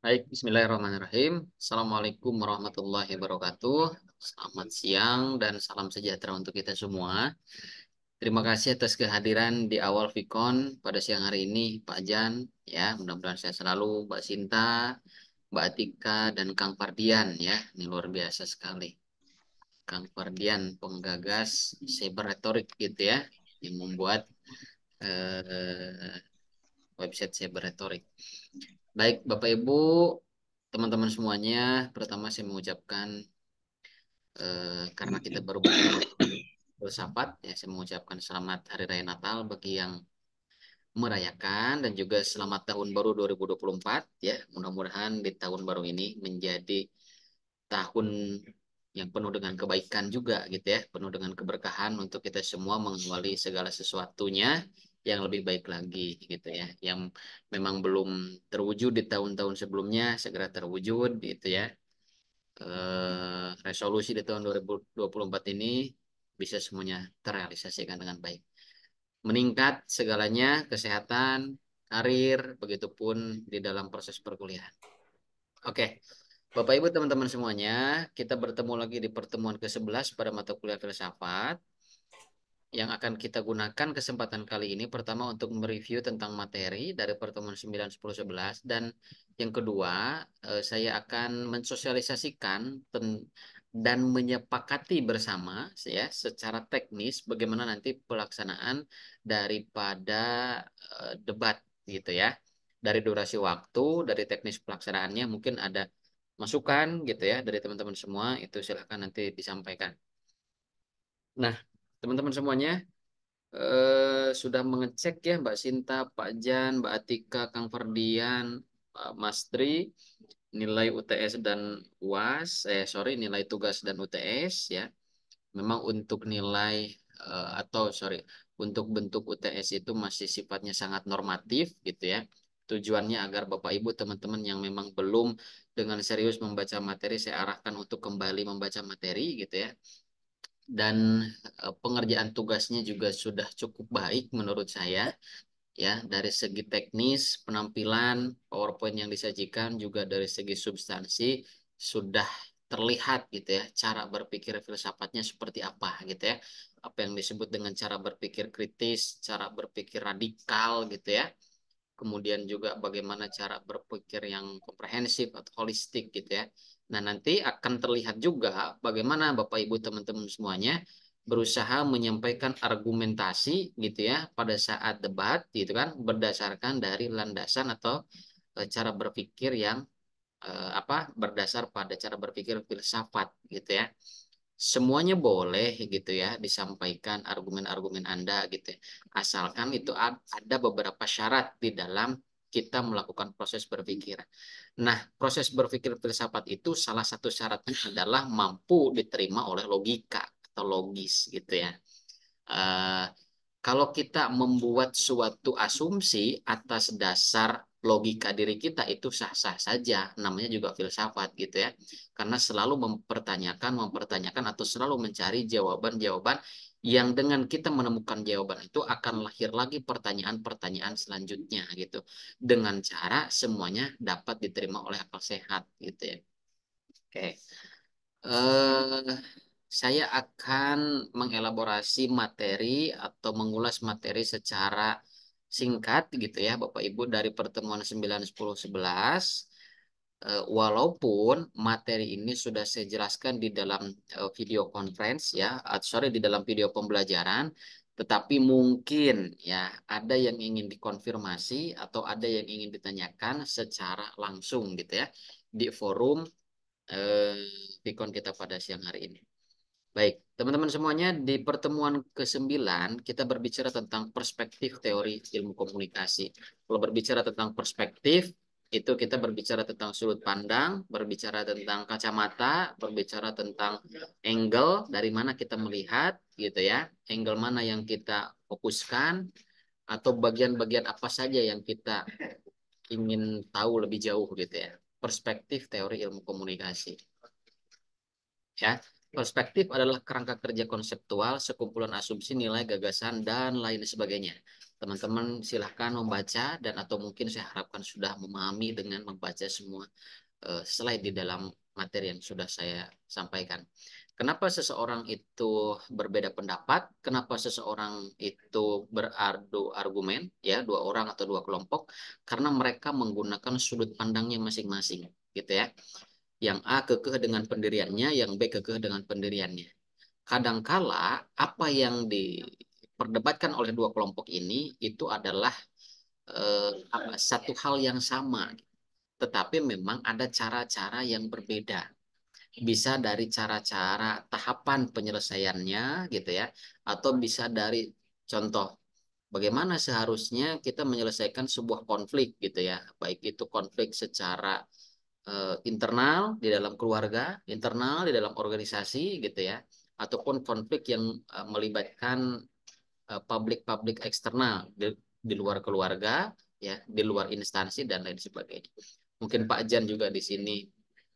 Baik, Bismillahirrahmanirrahim. Assalamualaikum warahmatullahi wabarakatuh. Selamat siang dan salam sejahtera untuk kita semua. Terima kasih atas kehadiran di awal Vicon pada siang hari ini, Pak Jan. Ya, mudah-mudahan saya selalu, Mbak Sinta, Mbak Atika, dan Kang Fardian. Ya, ini luar biasa sekali. Kang Fardian, penggagas cyber retorik gitu ya, yang membuat website cyber retorik. Baik, Bapak Ibu, teman-teman semuanya, pertama saya mengucapkan karena kita baru bertemu bersahabat, ya saya mengucapkan selamat Hari Raya Natal bagi yang merayakan dan juga selamat Tahun Baru 2024 ya. Mudah-mudahan di tahun baru ini menjadi tahun yang penuh dengan kebaikan juga gitu ya, penuh dengan keberkahan untuk kita semua mengawali segala sesuatunya yang lebih baik lagi gitu ya. Yang memang belum terwujud di tahun-tahun sebelumnya segera terwujud gitu ya. Resolusi di tahun 2024 ini bisa semuanya terrealisasikan dengan baik. Meningkat segalanya, kesehatan, karir, begitupun di dalam proses perkuliahan. Oke, Bapak Ibu teman-teman semuanya, kita bertemu lagi di pertemuan ke-11 pada mata kuliah filsafat yang akan kita gunakan kesempatan kali ini pertama untuk mereview tentang materi dari pertemuan 9, 10, 11 dan yang kedua saya akan mensosialisasikan dan menyepakati bersama ya secara teknis bagaimana nanti pelaksanaan daripada debat gitu ya. Dari durasi waktu, dari teknis pelaksanaannya mungkin ada masukan gitu ya dari teman-teman semua itu silahkan nanti disampaikan. Nah, teman-teman semuanya sudah mengecek ya Mbak Sinta, Pak Jan, Mbak Atika, Kang Ferdian, Pak Mastri, nilai UTS dan UAS, sorry nilai tugas dan UTS ya. Memang untuk nilai atau sorry untuk bentuk UTS itu masih sifatnya sangat normatif gitu ya. Tujuannya agar Bapak Ibu teman-teman yang memang belum dengan serius membaca materi saya arahkan untuk kembali membaca materi gitu ya dan pengerjaan tugasnya juga sudah cukup baik menurut saya ya dari segi teknis penampilan PowerPoint yang disajikan juga dari segi substansi sudah terlihat gitu ya cara berpikir filsafatnya seperti apa gitu ya apa yang disebut dengan cara berpikir kritis cara berpikir radikal gitu ya kemudian juga bagaimana cara berpikir yang komprehensif atau holistik gitu ya. Nah, nanti akan terlihat juga bagaimana Bapak Ibu teman-teman semuanya berusaha menyampaikan argumentasi gitu ya pada saat debat gitu kan berdasarkan dari landasan atau cara berpikir yang apa berdasar pada cara berpikir filsafat gitu ya. Semuanya boleh gitu ya disampaikan argumen-argumen Anda gitu ya. Asalkan itu ada beberapa syarat di dalam kita melakukan proses berpikir. Nah, proses berpikir filsafat itu salah satu syaratnya adalah mampu diterima oleh logika atau logis gitu ya. Eh, Kalau kita membuat suatu asumsi atas dasar logika diri kita itu sah-sah saja, namanya juga filsafat gitu ya. Karena selalu mempertanyakan atau selalu mencari jawaban-jawaban yang dengan kita menemukan jawaban itu akan lahir lagi pertanyaan-pertanyaan selanjutnya gitu. Dengan cara semuanya dapat diterima oleh akal sehat gitu ya. Oke. Eh, saya akan mengelaborasi materi atau mengulas materi secara singkat gitu ya Bapak Ibu dari pertemuan 9, 10, 11. Walaupun materi ini sudah saya jelaskan di dalam video conference ya, sorry di dalam video pembelajaran, tetapi mungkin ya ada yang ingin dikonfirmasi atau ada yang ingin ditanyakan secara langsung gitu ya di forum eh, Vicon kita pada siang hari ini. Baik, teman-teman semuanya, di pertemuan ke-9 kita berbicara tentang perspektif teori ilmu komunikasi. Kalau berbicara tentang perspektif, itu kita berbicara tentang sudut pandang, berbicara tentang kacamata, berbicara tentang angle dari mana kita melihat, gitu ya. Angle mana yang kita fokuskan, atau bagian-bagian apa saja yang kita ingin tahu lebih jauh, gitu ya. Perspektif teori ilmu komunikasi. Ya, perspektif adalah kerangka kerja konseptual, sekumpulan asumsi, nilai, gagasan, dan lain sebagainya. Teman-teman silahkan membaca dan atau mungkin saya harapkan sudah memahami dengan membaca semua slide di dalam materi yang sudah saya sampaikan. Kenapa seseorang itu berbeda pendapat? Kenapa seseorang itu beradu argumen? Ya, dua orang atau dua kelompok, karena mereka menggunakan sudut pandangnya masing-masing, gitu ya. Yang A kekeh dengan pendiriannya, yang B kekeh dengan pendiriannya. Kadangkala apa yang diperdebatkan oleh dua kelompok ini itu adalah satu hal yang sama, tetapi memang ada cara-cara yang berbeda. Bisa dari cara-cara tahapan penyelesaiannya gitu ya, atau bisa dari contoh bagaimana seharusnya kita menyelesaikan sebuah konflik gitu ya, baik itu konflik secara internal di dalam keluarga, internal di dalam organisasi gitu ya, ataupun konflik yang melibatkan publik-publik eksternal di luar keluarga ya, di luar instansi dan lain sebagainya. Mungkin Pak Jan juga di sini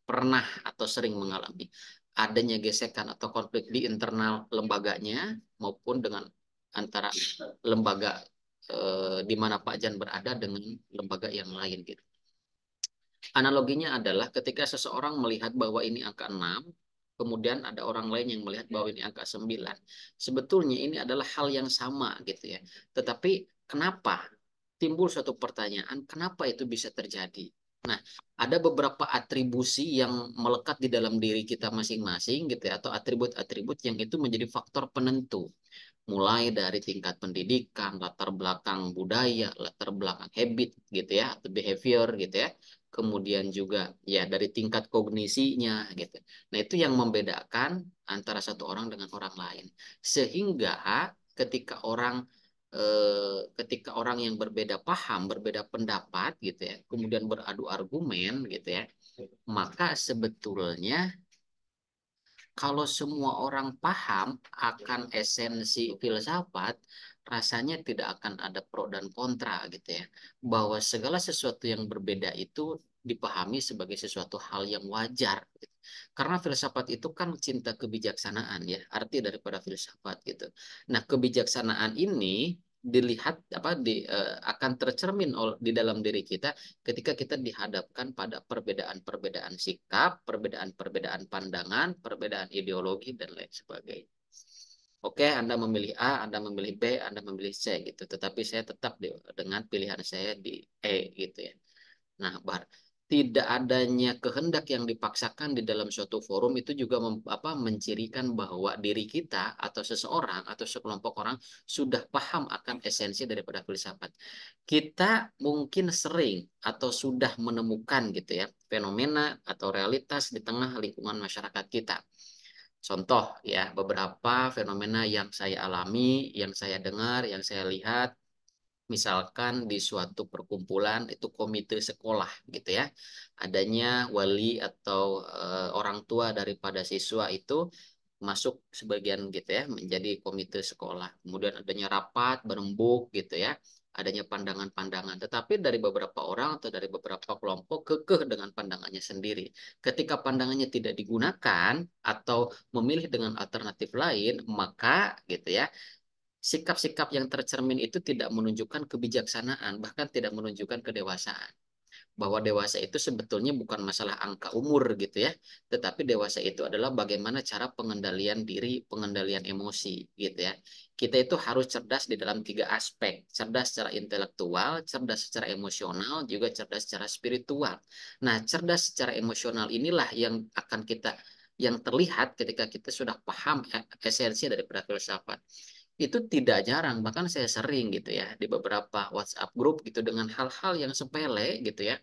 pernah atau sering mengalami adanya gesekan atau konflik di internal lembaganya maupun dengan antara lembaga di mana Pak Jan berada dengan lembaga yang lain gitu. Analoginya adalah ketika seseorang melihat bahwa ini angka 6, kemudian ada orang lain yang melihat bahwa ini angka 9. Sebetulnya ini adalah hal yang sama gitu ya. Tetapi kenapa timbul suatu pertanyaan, kenapa itu bisa terjadi? Nah, ada beberapa atribusi yang melekat di dalam diri kita masing-masing gitu ya, atau atribut-atribut yang itu menjadi faktor penentu. Mulai dari tingkat pendidikan, latar belakang budaya, latar belakang habit gitu ya, atau behavior gitu ya. Kemudian juga ya dari tingkat kognisinya gitu. Nah, itu yang membedakan antara satu orang dengan orang lain. Sehingga ketika orang yang berbeda paham, berbeda pendapat gitu ya, kemudian beradu argumen gitu ya, maka sebetulnya kalau semua orang paham akan esensi filsafat, rasanya tidak akan ada pro dan kontra gitu ya. Bahwa segala sesuatu yang berbeda itu dipahami sebagai sesuatu hal yang wajar, gitu. Karena filsafat itu kan cinta kebijaksanaan ya, arti daripada filsafat gitu. Nah, kebijaksanaan ini dilihat akan tercermin di dalam diri kita ketika kita dihadapkan pada perbedaan-perbedaan sikap, perbedaan-perbedaan pandangan, perbedaan ideologi dan lain sebagainya. Oke, Anda memilih A, Anda memilih B, Anda memilih C gitu. Tetapi saya tetap dengan pilihan saya di E gitu ya. Nah, tidak adanya kehendak yang dipaksakan di dalam suatu forum itu juga mencirikan bahwa diri kita atau seseorang atau sekelompok orang sudah paham akan esensi daripada filsafat. Kita mungkin sering atau sudah menemukan gitu ya fenomena atau realitas di tengah lingkungan masyarakat kita. Contoh ya, beberapa fenomena yang saya alami, yang saya dengar, yang saya lihat, misalkan di suatu perkumpulan itu komite sekolah gitu ya, adanya wali atau orang tua daripada siswa itu masuk sebagian gitu ya menjadi komite sekolah. Kemudian adanya rapat berembuk gitu ya, adanya pandangan-pandangan. Tetapi dari beberapa orang atau dari beberapa kelompok kekeh dengan pandangannya sendiri. Ketika pandangannya tidak digunakan atau memilih dengan alternatif lain, maka gitu ya sikap-sikap yang tercermin itu tidak menunjukkan kebijaksanaan, bahkan tidak menunjukkan kedewasaan. Bahwa dewasa itu sebetulnya bukan masalah angka umur gitu ya, tetapi dewasa itu adalah bagaimana cara pengendalian diri, pengendalian emosi gitu ya. Kita itu harus cerdas di dalam tiga aspek, cerdas secara intelektual, cerdas secara emosional, juga cerdas secara spiritual. Nah, cerdas secara emosional inilah yang terlihat ketika kita sudah paham esensi daripada filsafat. Itu tidak jarang, bahkan saya sering gitu ya di beberapa WhatsApp grup gitu dengan hal-hal yang sepele gitu ya.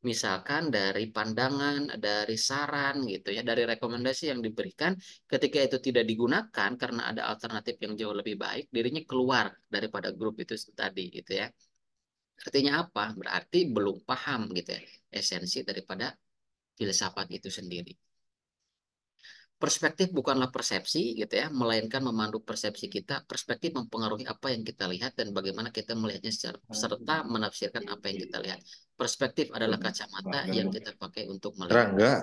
Misalkan dari pandangan, dari saran gitu ya, dari rekomendasi yang diberikan, ketika itu tidak digunakan karena ada alternatif yang jauh lebih baik, dirinya keluar daripada grup itu tadi gitu ya. Artinya apa? Berarti belum paham gitu ya esensi daripada filsafat itu sendiri. Perspektif bukanlah persepsi gitu ya, melainkan memandu persepsi kita. Perspektif mempengaruhi apa yang kita lihat dan bagaimana kita melihatnya serta menafsirkan apa yang kita lihat. Perspektif adalah kacamata yang kita pakai untuk melihat. Rangga,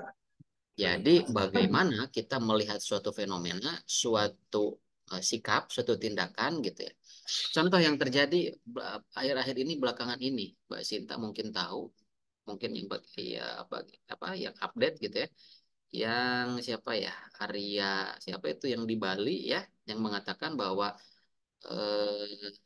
Jadi bagaimana kita melihat suatu fenomena, suatu sikap, suatu tindakan gitu ya. Contoh yang terjadi akhir-akhir ini belakangan ini, Mbak Sinta mungkin tahu, mungkin yang ya apa yang update gitu ya, yang siapa ya, Arya siapa itu yang di Bali ya, yang mengatakan bahwa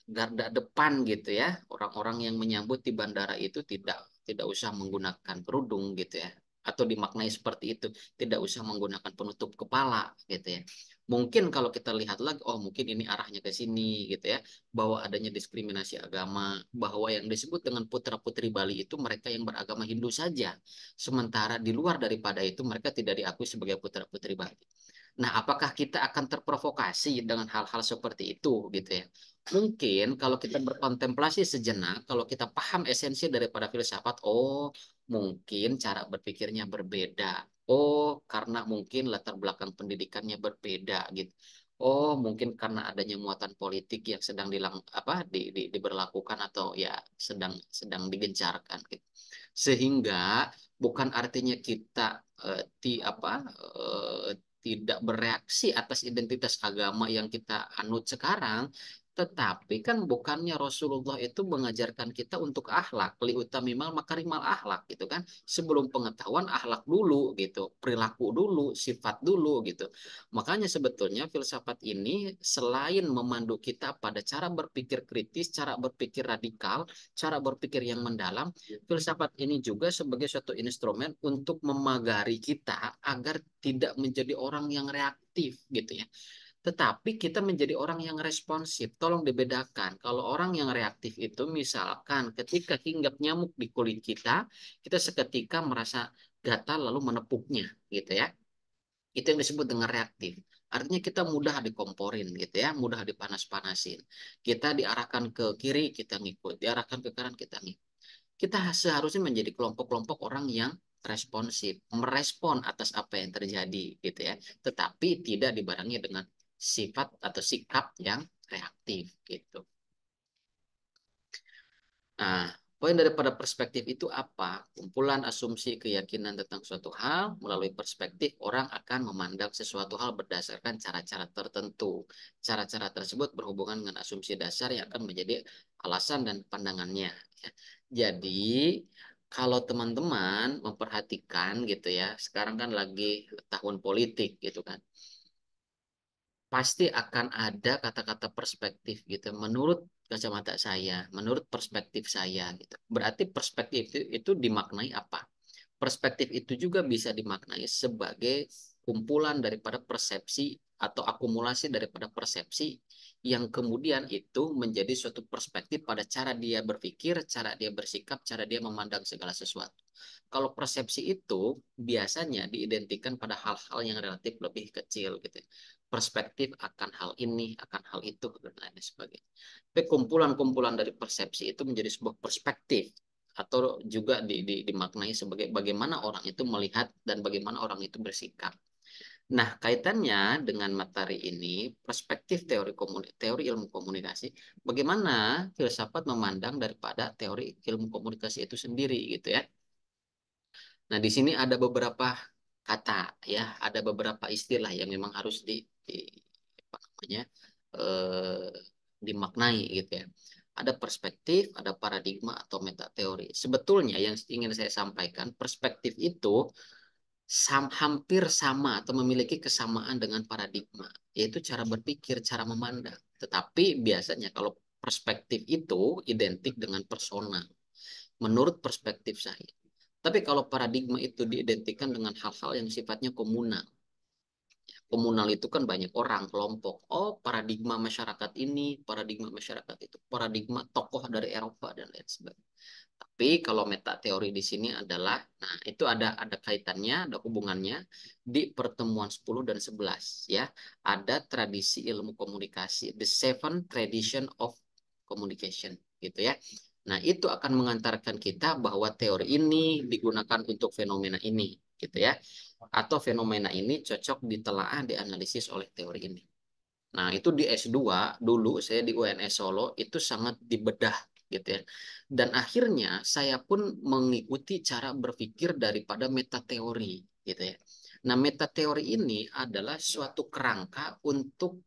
garda depan gitu ya, orang-orang yang menyambut di bandara itu tidak tidak usah menggunakan kerudung gitu ya, atau dimaknai seperti itu, tidak usah menggunakan penutup kepala gitu ya. Mungkin kalau kita lihat lagi, oh mungkin ini arahnya ke sini gitu ya, bahwa adanya diskriminasi agama, bahwa yang disebut dengan putra-putri Bali itu mereka yang beragama Hindu saja, sementara di luar daripada itu mereka tidak diakui sebagai putra-putri Bali. Nah, apakah kita akan terprovokasi dengan hal-hal seperti itu gitu ya? Mungkin kalau kita berkontemplasi sejenak, kalau kita paham esensi daripada filsafat, oh mungkin cara berpikirnya berbeda. Oh, karena mungkin latar belakang pendidikannya berbeda gitu. Oh, mungkin karena adanya muatan politik yang sedang diberlakukan atau ya sedang sedang digencarkan gitu. Sehingga bukan artinya kita tidak bereaksi atas identitas agama yang kita anut sekarang, tetapi kan bukannya Rasulullah itu mengajarkan kita untuk akhlak, liutamimal makarimal akhlak gitu kan. Sebelum pengetahuan akhlak dulu gitu, perilaku dulu, sifat dulu gitu. Makanya sebetulnya filsafat ini selain memandu kita pada cara berpikir kritis, cara berpikir radikal, cara berpikir yang mendalam, filsafat ini juga sebagai suatu instrumen untuk memagari kita agar tidak menjadi orang yang reaktif gitu ya. Tetapi kita menjadi orang yang responsif. Tolong dibedakan. Kalau orang yang reaktif itu misalkan ketika hinggap nyamuk di kulit kita, kita seketika merasa gatal lalu menepuknya gitu ya. Itu yang disebut dengan reaktif. Artinya kita mudah dikomporin gitu ya, mudah dipanas-panasin. Kita diarahkan ke kiri, kita ngikut. Diarahkan ke kanan, kita ngikut. Kita seharusnya menjadi kelompok-kelompok orang yang responsif, merespon atas apa yang terjadi gitu ya, tetapi tidak dibarengi dengan sifat atau sikap yang reaktif gitu. Nah, poin daripada perspektif itu apa? Kumpulan asumsi keyakinan tentang suatu hal, melalui perspektif orang akan memandang sesuatu hal berdasarkan cara-cara tertentu. Cara-cara tersebut berhubungan dengan asumsi dasar yang akan menjadi alasan dan pandangannya. Ya. Jadi, kalau teman-teman memperhatikan gitu ya, sekarang kan lagi tahun politik gitu kan, pasti akan ada kata-kata perspektif gitu. Menurut kacamata saya, menurut perspektif saya gitu. Berarti perspektif itu dimaknai apa? Perspektif itu juga bisa dimaknai sebagai kumpulan daripada persepsi atau akumulasi daripada persepsi yang kemudian itu menjadi suatu perspektif pada cara dia berpikir, cara dia bersikap, cara dia memandang segala sesuatu. Kalau persepsi itu biasanya diidentikan pada hal-hal yang relatif lebih kecil gitu. Perspektif akan hal ini, akan hal itu, dan lain sebagainya. Tapi kumpulan-kumpulan dari persepsi itu menjadi sebuah perspektif atau juga dimaknai sebagai bagaimana orang itu melihat dan bagaimana orang itu bersikap. Nah, kaitannya dengan materi ini, perspektif teori ilmu komunikasi, bagaimana filsafat memandang daripada teori ilmu komunikasi itu sendiri gitu ya. Nah, di sini ada beberapa kata ya, ada beberapa istilah yang memang harus di apa namanya eh, dimaknai gitu ya. Ada perspektif, ada paradigma atau metateori. Sebetulnya yang ingin saya sampaikan, perspektif itu hampir sama atau memiliki kesamaan dengan paradigma, yaitu cara berpikir, cara memandang. Tetapi biasanya kalau perspektif itu identik dengan persona, menurut perspektif saya. Tapi kalau paradigma itu diidentikan dengan hal-hal yang sifatnya komunal. Komunal itu kan banyak orang, kelompok. Oh, paradigma masyarakat ini, paradigma masyarakat itu, paradigma tokoh dari Eropa dan lain sebagainya. Tapi kalau meta teori di sini adalah, nah itu ada kaitannya, ada hubungannya di pertemuan 10 dan 11 ya. Ada tradisi ilmu komunikasi, the seven tradition of communication gitu ya. Nah, itu akan mengantarkan kita bahwa teori ini digunakan untuk fenomena ini gitu ya. Atau fenomena ini cocok ditelaah, dianalisis oleh teori ini. Nah, itu di S2 dulu saya di UNS Solo itu sangat dibedah gitu ya. Dan akhirnya saya pun mengikuti cara berpikir daripada metateori gitu ya. Nah, metateori ini adalah suatu kerangka untuk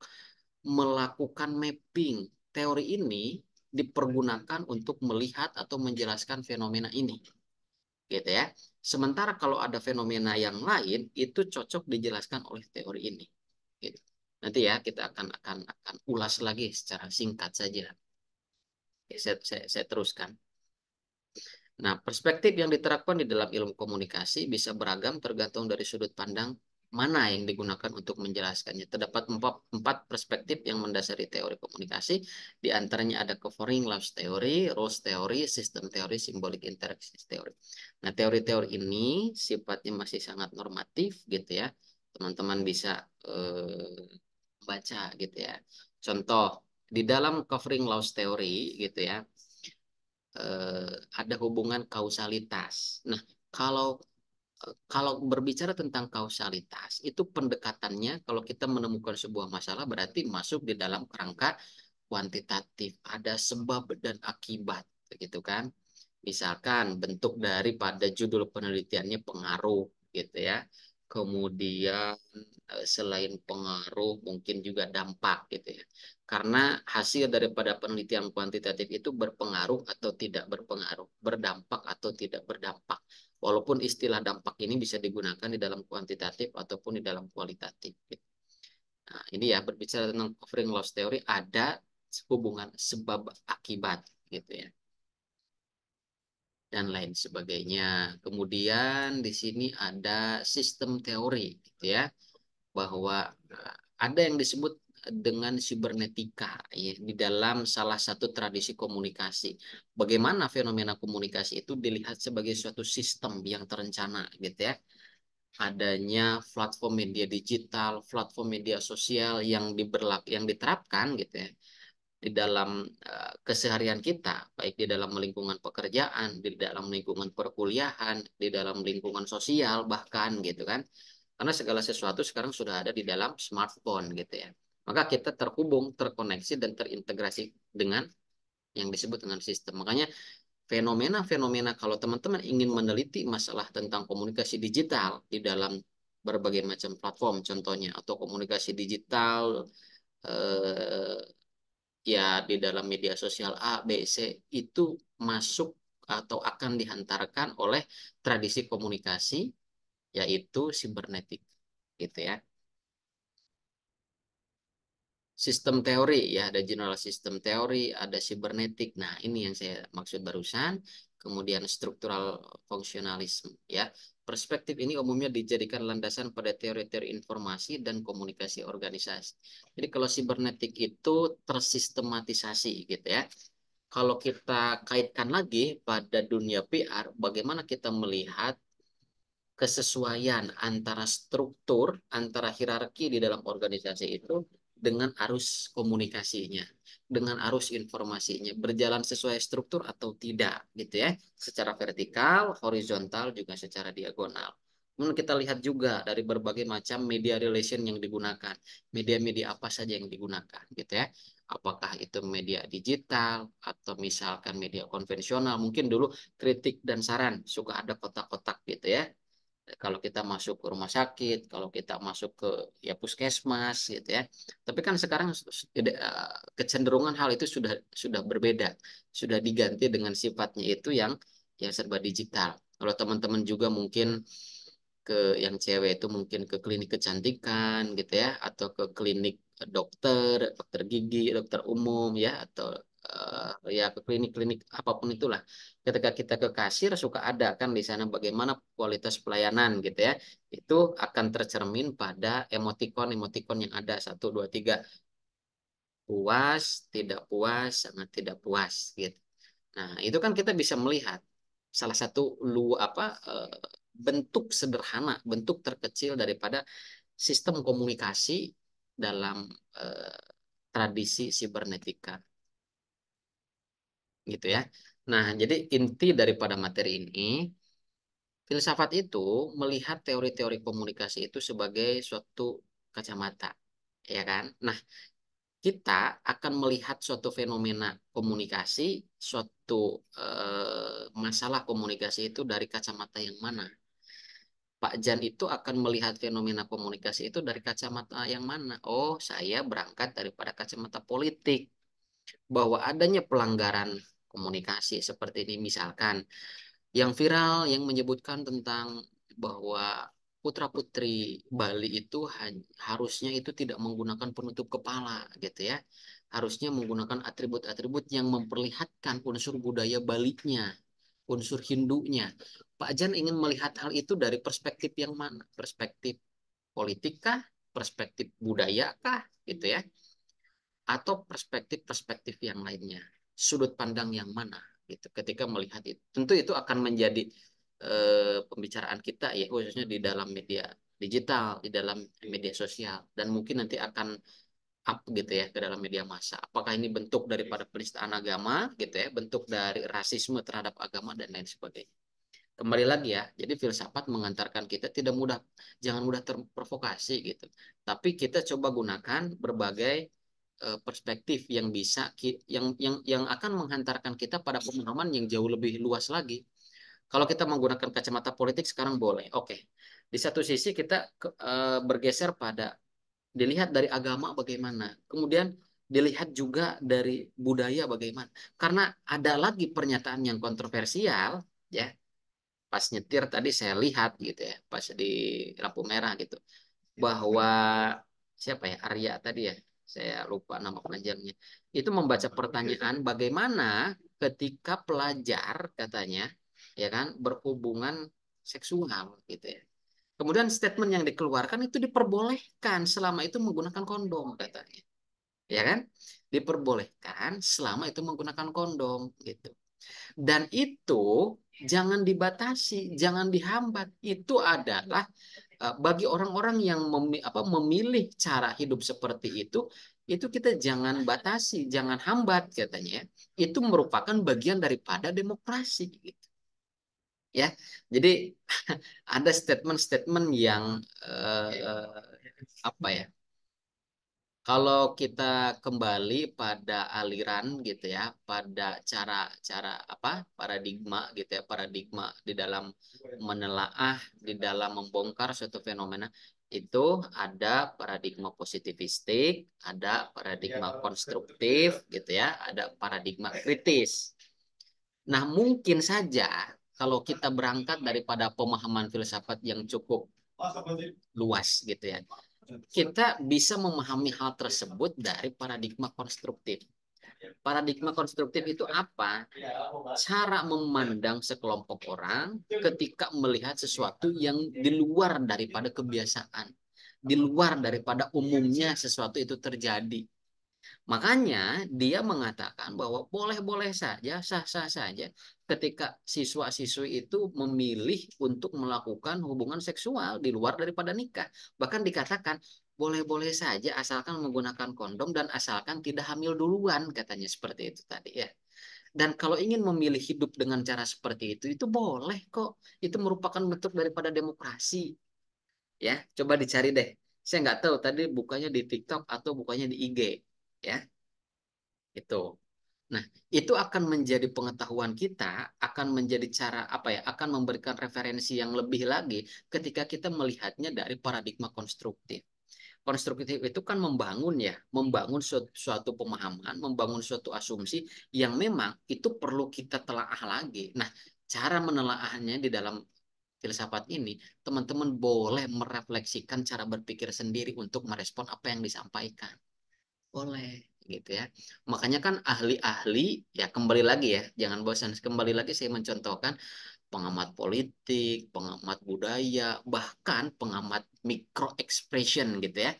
melakukan mapping teori ini dipergunakan untuk melihat atau menjelaskan fenomena ini, gitu ya. Sementara kalau ada fenomena yang lain itu cocok dijelaskan oleh teori ini, gitu. Nanti ya kita akan ulas lagi secara singkat saja. Oke, saya teruskan. Nah, perspektif yang diterapkan di dalam ilmu komunikasi bisa beragam tergantung dari sudut pandang mana yang digunakan untuk menjelaskannya. Terdapat empat perspektif yang mendasari teori komunikasi. Di antaranya ada covering loves theory, rules theory, system theory, symbolic interactions theory. Nah, teori-teori ini sifatnya masih sangat normatif gitu ya. Teman-teman bisa baca gitu ya. Contoh, di dalam covering loves theory gitu ya, ada hubungan kausalitas. Nah, kalau kalau berbicara tentang kausalitas, itu pendekatannya kalau kita menemukan sebuah masalah berarti masuk di dalam kerangka kuantitatif, ada sebab dan akibat, begitu kan? Misalkan bentuk daripada judul penelitiannya pengaruh, gitu ya. Kemudian selain pengaruh mungkin juga dampak, gitu ya. Karena hasil daripada penelitian kuantitatif itu berpengaruh atau tidak berpengaruh, berdampak atau tidak berdampak. Walaupun istilah dampak ini bisa digunakan di dalam kuantitatif ataupun di dalam kualitatif, gitu. Nah, ini ya berbicara tentang covering loss theory ada hubungan sebab akibat, gitu ya, dan lain sebagainya. Kemudian di sini ada sistem teori, gitu ya, bahwa ada yang disebut dengan sibernetika ya, di dalam salah satu tradisi komunikasi. Bagaimana fenomena komunikasi itu dilihat sebagai suatu sistem yang terencana, gitu ya. Adanya platform media digital, platform media sosial yang diterapkan gitu ya di dalam keseharian kita, baik di dalam lingkungan pekerjaan, di dalam lingkungan perkuliahan, di dalam lingkungan sosial bahkan gitu kan. Karena segala sesuatu sekarang sudah ada di dalam smartphone gitu ya. Maka kita terhubung, terkoneksi dan terintegrasi dengan yang disebut dengan sistem. Makanya fenomena-fenomena kalau teman-teman ingin meneliti masalah tentang komunikasi digital di dalam berbagai macam platform contohnya atau komunikasi digital eh, ya di dalam media sosial A, B, C itu masuk atau akan dihantarkan oleh tradisi komunikasi yaitu sibernetik gitu ya. Sistem teori ya, ada general sistem teori, ada sibernetik. Nah, ini yang saya maksud barusan. Kemudian struktural fungsionalisme ya. Perspektif ini umumnya dijadikan landasan pada teori-teori informasi dan komunikasi organisasi. Jadi kalau sibernetik itu tersistematisasi gitu ya. Kalau kita kaitkan lagi pada dunia PR, bagaimana kita melihat kesesuaian antara struktur, antara hierarki di dalam organisasi itu dengan arus komunikasinya, dengan arus informasinya, berjalan sesuai struktur atau tidak, gitu ya, secara vertikal, horizontal, juga secara diagonal. Kemudian kita lihat juga dari berbagai macam media relation yang digunakan, media-media apa saja yang digunakan, gitu ya. Apakah itu media digital atau misalkan media konvensional, mungkin dulu kritik dan saran suka ada kotak-kotak gitu ya, kalau kita masuk ke rumah sakit, kalau kita masuk ke ya puskesmas gitu ya. Tapi kan sekarang kecenderungan hal itu sudah berbeda, sudah diganti dengan sifatnya itu yang serba digital. Kalau teman-teman juga mungkin ke yang cewek itu mungkin ke klinik kecantikan gitu ya, atau ke klinik dokter, dokter gigi, dokter umum ya, atau ya ke klinik-klinik apapun itulah. Ketika kita ke kasir suka ada kan di sana bagaimana kualitas pelayanan gitu ya. Itu akan tercermin pada emotikon-emotikon yang ada satu dua tiga, puas, tidak puas, sangat tidak puas gitu. Nah, itu kan kita bisa melihat salah satu bentuk sederhana, bentuk terkecil daripada sistem komunikasi dalam eh, tradisi sibernetika gitu ya. Nah, jadi inti daripada materi ini, filsafat itu melihat teori-teori komunikasi itu sebagai suatu kacamata, ya kan? Nah, kita akan melihat suatu fenomena komunikasi, suatu masalah komunikasi itu dari kacamata yang mana. Pak Jan itu akan melihat fenomena komunikasi itu dari kacamata yang mana. Oh, saya berangkat daripada kacamata politik. bahwa adanya pelanggaran komunikasi seperti ini, misalkan yang viral yang menyebutkan tentang bahwa putra-putri Bali itu harusnya itu tidak menggunakan penutup kepala gitu ya. Harusnya menggunakan atribut-atribut yang memperlihatkan unsur budaya Balinya, unsur Hindunya. Pak Jan ingin melihat hal itu dari perspektif yang mana? Perspektif politik kah? Perspektif budaya kah? Gitu ya. Atau perspektif-perspektif yang lainnya. Sudut pandang yang mana? Gitu. Ketika melihat itu. Tentu itu akan menjadi pembicaraan kita ya khususnya di dalam media digital, di dalam media sosial dan mungkin nanti akan up gitu ya ke dalam media massa. Apakah ini bentuk daripada penistaan agama gitu ya, bentuk dari rasisme terhadap agama dan lain sebagainya. Kembali lagi ya, jadi filsafat mengantarkan kita tidak mudah, jangan mudah terprovokasi gitu. Tapi kita coba gunakan berbagai perspektif yang bisa yang akan menghantarkan kita pada pemahaman yang jauh lebih luas lagi. Kalau kita menggunakan kacamata politik sekarang boleh, oke. Di satu sisi kita bergeser pada dilihat dari agama bagaimana, kemudian dilihat juga dari budaya bagaimana. Karena ada lagi pernyataan yang kontroversial, ya. Pas nyetir tadi saya lihat gitu ya, pas di lampu merah gitu, bahwa siapa ya Arya tadi ya, saya lupa nama pengajarnya, itu membaca pertanyaan bagaimana ketika pelajar katanya ya kan berhubungan seksual gitu ya. Kemudian statement yang dikeluarkan itu diperbolehkan selama itu menggunakan kondom katanya. Ya kan? Diperbolehkan selama itu menggunakan kondom gitu. Dan itu jangan dibatasi, jangan dihambat. Itu adalah bagi orang-orang yang memilih cara hidup seperti itu kita jangan batasi, jangan hambat katanya. Itu merupakan bagian daripada demokrasi gitu. Ya. Jadi ada statement-statement yang apa ya? Kalau kita kembali pada aliran gitu ya, pada cara-cara paradigma gitu ya, paradigma di dalam menelaah, di dalam membongkar suatu fenomena itu ada paradigma positivistik, ada paradigma konstruktif gitu ya, ada paradigma kritis. Nah, mungkin saja kalau kita berangkat daripada pemahaman filsafat yang cukup luas gitu ya, kita bisa memahami hal tersebut dari paradigma konstruktif. Paradigma konstruktif itu apa? Cara memandang sekelompok orang ketika melihat sesuatu yang di luar daripada kebiasaan, di luar daripada umumnya sesuatu itu terjadi. Makanya dia mengatakan bahwa boleh-boleh saja, sah-sah saja ketika siswa-siswi itu memilih untuk melakukan hubungan seksual di luar daripada nikah. Bahkan dikatakan boleh-boleh saja asalkan menggunakan kondom dan asalkan tidak hamil duluan, katanya seperti itu tadi ya. Dan kalau ingin memilih hidup dengan cara seperti itu boleh kok. Itu merupakan bentuk daripada demokrasi. Ya, coba dicari deh. Saya nggak tahu tadi bukanya di TikTok atau bukanya di IG. Ya, itu. Nah, itu akan menjadi pengetahuan kita, akan menjadi cara akan memberikan referensi yang lebih lagi ketika kita melihatnya dari paradigma konstruktif. Konstruktif itu kan membangun ya, membangun suatu pemahaman, membangun suatu asumsi yang memang itu perlu kita telaah lagi. Nah, cara menelaahnya di dalam filsafat ini, teman-teman boleh merefleksikan cara berpikir sendiri untuk merespon apa yang disampaikan. Boleh gitu ya. Makanya kan ahli-ahli ya kembali lagi ya, jangan bosan. Kembali lagi saya mencontohkan pengamat politik, pengamat budaya, bahkan pengamat micro expression gitu ya.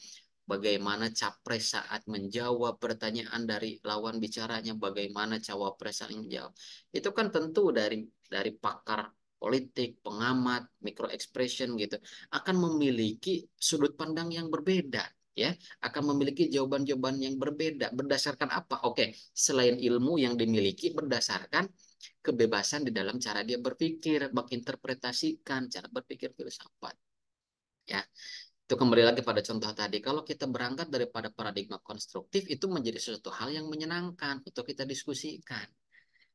Bagaimana capres saat menjawab pertanyaan dari lawan bicaranya, bagaimana cawapres saat menjawab. Itu kan tentu dari pakar politik, pengamat, micro expression gitu, akan memiliki sudut pandang yang berbeda ya, akan memiliki jawaban-jawaban yang berbeda berdasarkan apa? Oke, selain ilmu yang dimiliki berdasarkan kebebasan di dalam cara dia berpikir, menginterpretasikan cara berpikir filsafat. Ya, itu kembali lagi pada contoh tadi. Kalau kita berangkat daripada paradigma konstruktif, itu menjadi sesuatu hal yang menyenangkan untuk kita diskusikan.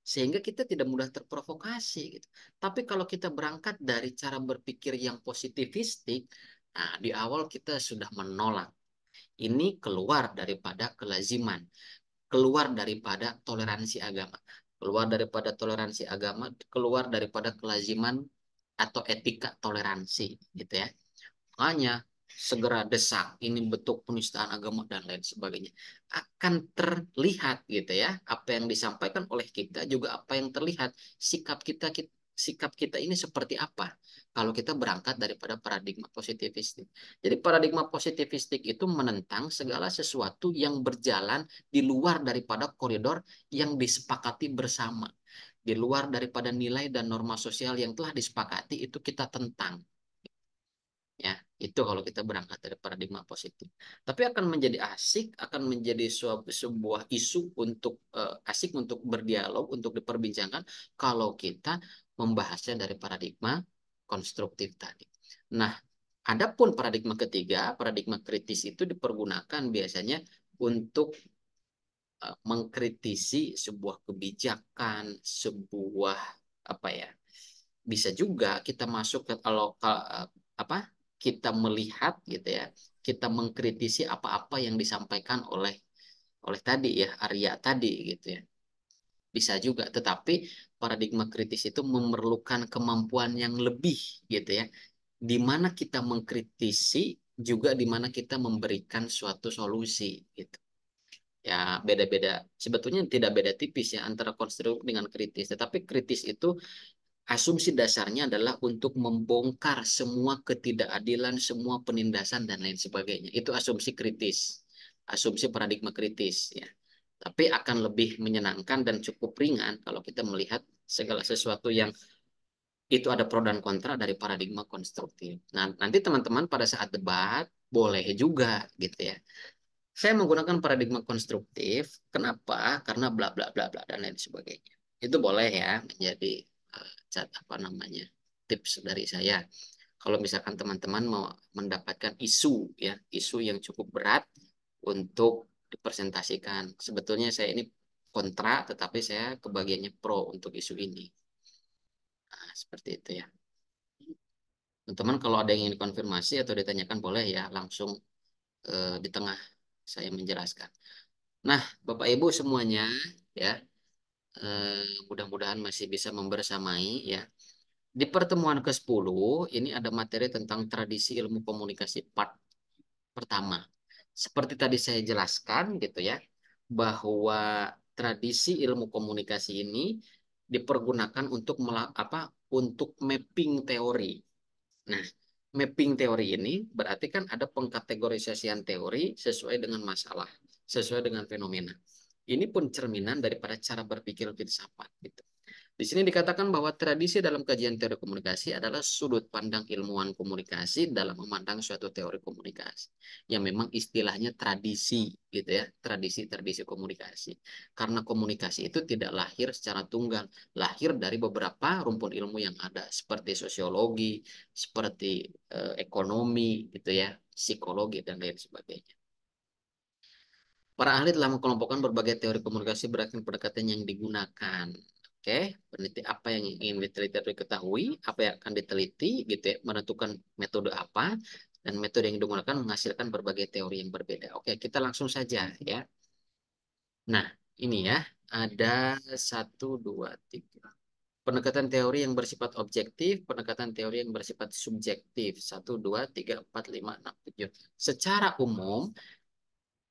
Sehingga kita tidak mudah terprovokasi gitu. Tapi kalau kita berangkat dari cara berpikir yang positivistik, nah di awal kita sudah menolak. Ini keluar daripada kelaziman. keluar daripada toleransi agama, keluar daripada toleransi agama, keluar daripada kelaziman atau etika toleransi, gitu ya. Makanya segera desak ini bentuk penistaan agama dan lain sebagainya. Akan terlihat gitu ya, apa yang disampaikan oleh kita juga apa yang terlihat sikap kita ini seperti apa kalau kita berangkat daripada paradigma positivistik. Jadi paradigma positivistik itu menentang segala sesuatu yang berjalan di luar daripada koridor yang disepakati bersama. Di luar daripada nilai dan norma sosial yang telah disepakati itu kita tentang. Ya, itu kalau kita berangkat dari paradigma positif. Tapi akan menjadi asik, akan menjadi sebuah isu untuk asik untuk berdialog, untuk diperbincangkan kalau kita membahasnya dari paradigma konstruktif tadi. Nah, adapun paradigma ketiga, paradigma kritis itu dipergunakan biasanya untuk mengkritisi sebuah kebijakan, sebuah apa ya, bisa juga kita masuk ke kalau apa kita melihat gitu ya, kita mengkritisi apa-apa yang disampaikan oleh tadi ya Arya tadi gitu ya, bisa juga. Tetapi paradigma kritis itu memerlukan kemampuan yang lebih gitu ya, di mana kita mengkritisi juga di mana kita memberikan suatu solusi gitu ya. Beda-beda sebetulnya, tidak beda tipis ya antara konstruktif dengan kritis, tetapi kritis itu asumsi dasarnya adalah untuk membongkar semua ketidakadilan, semua penindasan dan lain sebagainya. Itu asumsi kritis, asumsi paradigma kritis ya. Tapi akan lebih menyenangkan dan cukup ringan kalau kita melihat segala sesuatu yang itu ada pro dan kontra dari paradigma konstruktif. Nah, nanti teman-teman pada saat debat boleh juga gitu ya. Saya menggunakan paradigma konstruktif. Kenapa? Karena bla bla bla bla dan lain sebagainya. Itu boleh ya menjadi apa namanya, tips dari saya. Kalau misalkan teman-teman mau mendapatkan isu ya, isu yang cukup berat untuk dipresentasikan. Sebetulnya saya ini kontra, tetapi saya kebagiannya pro untuk isu ini. Nah, seperti itu ya. Teman-teman kalau ada yang ingin konfirmasi atau ditanyakan boleh ya langsung di tengah saya menjelaskan. Nah, Bapak Ibu semuanya ya, mudah-mudahan masih bisa membersamai ya. Di pertemuan ke-10 ini ada materi tentang tradisi ilmu komunikasi part pertama. Seperti tadi saya jelaskan gitu ya, bahwa tradisi ilmu komunikasi ini dipergunakan untuk untuk mapping teori. Nah, mapping teori ini berarti kan ada pengkategorisasian teori sesuai dengan masalah, sesuai dengan fenomena. Ini pun cerminan daripada cara berpikir filsafat gitu. Di sini dikatakan bahwa tradisi dalam kajian teori komunikasi adalah sudut pandang ilmuwan komunikasi dalam memandang suatu teori komunikasi. Yang memang istilahnya tradisi gitu ya, tradisi-tradisi komunikasi. Karena komunikasi itu tidak lahir secara tunggal, lahir dari beberapa rumpun ilmu yang ada seperti sosiologi, seperti ekonomi gitu ya, psikologi dan lain sebagainya. Para ahli telah mengelompokkan berbagai teori komunikasi berdasarkan pendekatan yang digunakan. Oke, peneliti apa yang ingin diteliti atau diketahui, apa yang akan diteliti, gitu ya, menentukan metode apa, dan metode yang digunakan menghasilkan berbagai teori yang berbeda. Oke, kita langsung saja ya. Nah, ini ya, ada satu, dua, tiga. Pendekatan teori yang bersifat objektif, pendekatan teori yang bersifat subjektif. Satu, dua, tiga, empat, lima, enam, tujuh. Secara umum,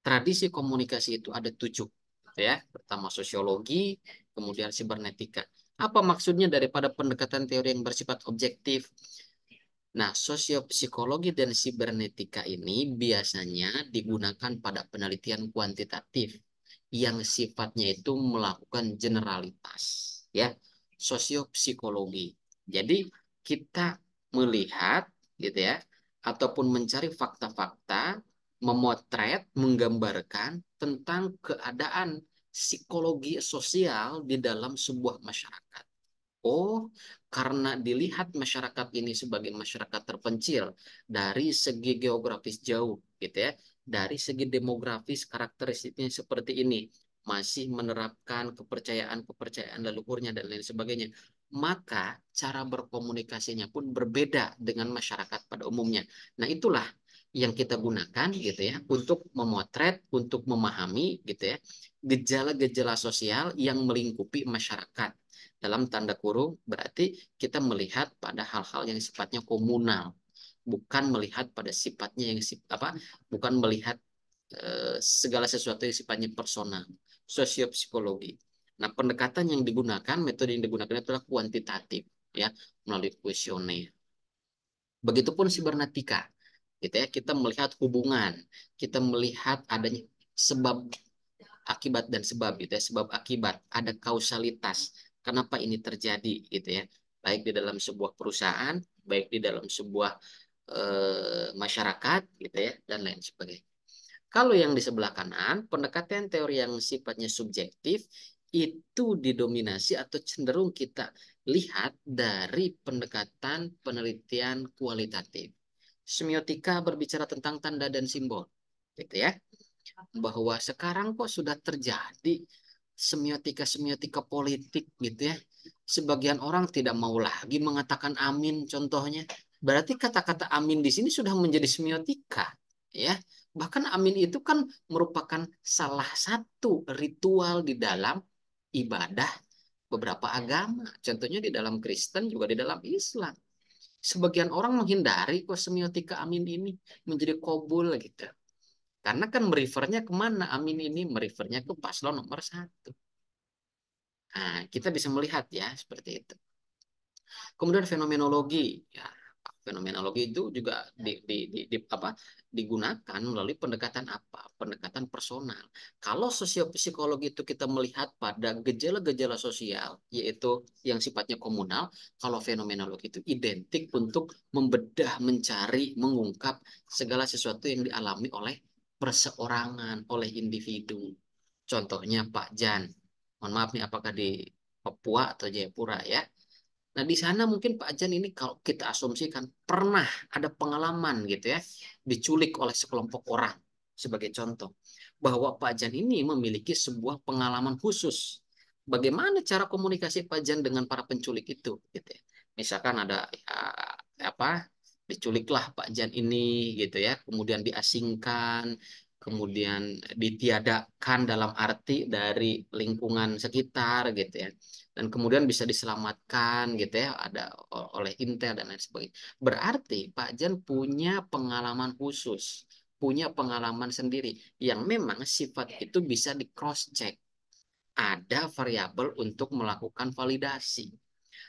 tradisi komunikasi itu ada 7 gitu ya. Pertama sosiologi, kemudian sibernetika. Apa maksudnya daripada pendekatan teori yang bersifat objektif? Nah, sosiopsikologi dan sibernetika ini biasanya digunakan pada penelitian kuantitatif yang sifatnya itu melakukan generalitas, ya. Sosiopsikologi. Jadi kita melihat gitu ya, ataupun mencari fakta-fakta, memotret, menggambarkan tentang keadaan psikologi sosial di dalam sebuah masyarakat. Oh, karena dilihat masyarakat ini sebagai masyarakat terpencil dari segi geografis jauh, gitu ya, dari segi demografis karakteristiknya seperti ini, masih menerapkan kepercayaan-kepercayaan leluhurnya dan lain sebagainya, maka cara berkomunikasinya pun berbeda dengan masyarakat pada umumnya. Nah, itulah yang kita gunakan gitu ya untuk memotret, untuk memahami gitu ya gejala-gejala sosial yang melingkupi masyarakat. Dalam tanda kurung berarti kita melihat pada hal-hal yang sifatnya komunal, bukan melihat pada sifatnya yang apa, bukan melihat segala sesuatu yang sifatnya personal, sosiopsikologi. Nah, pendekatan yang digunakan, metode yang digunakan adalah kuantitatif ya, melalui kuesioner. Begitupun sibernetika, gitu ya. Kita melihat hubungan, kita melihat adanya sebab akibat dan sebab, gitu ya. Sebab akibat, ada kausalitas. Kenapa ini terjadi, gitu ya. Baik di dalam sebuah perusahaan, baik di dalam sebuah masyarakat, gitu ya, dan lain sebagainya. Kalau yang di sebelah kanan, pendekatan teori yang sifatnya subjektif itu didominasi atau cenderung kita lihat dari pendekatan penelitian kualitatif. Semiotika berbicara tentang tanda dan simbol, gitu ya. Bahwa sekarang kok sudah terjadi semiotika-semiotika politik, gitu ya. Sebagian orang tidak mau lagi mengatakan amin, contohnya. Berarti kata-kata amin di sini sudah menjadi semiotika, ya. Bahkan amin itu kan merupakan salah satu ritual di dalam ibadah beberapa agama. Contohnya di dalam Kristen juga di dalam Islam. Sebagian orang menghindari kok semiotika amin ini menjadi kobul gitu. Karena kan merefernya kemana amin ini? Merefernya ke paslon nomor satu. Nah, kita bisa melihat ya seperti itu. Kemudian fenomenologi, ya, fenomenologi itu juga apa, digunakan melalui pendekatan apa? Pendekatan personal. Kalau sosiopsikologi itu kita melihat pada gejala-gejala sosial, yaitu yang sifatnya komunal, kalau fenomenologi itu identik untuk membedah, mencari, mengungkap segala sesuatu yang dialami oleh perseorangan, oleh individu. Contohnya Pak Jan. Mohon maaf nih, apakah di Papua atau Jayapura ya? Nah, di sana mungkin Pak Jan ini kalau kita asumsikan pernah ada pengalaman gitu ya, diculik oleh sekelompok orang sebagai contoh. Bahwa Pak Jan ini memiliki sebuah pengalaman khusus. Bagaimana cara komunikasi Pak Jan dengan para penculik itu gitu ya. Misalkan ada ya, apa, diculiklah Pak Jan ini gitu ya, kemudian diasingkan, kemudian ditiadakan dalam arti dari lingkungan sekitar gitu ya, dan kemudian bisa diselamatkan gitu ya, ada oleh Intel dan lain sebagainya. Berarti Pak Jan punya pengalaman khusus, punya pengalaman sendiri yang memang sifat itu bisa di cross check, ada variabel untuk melakukan validasi.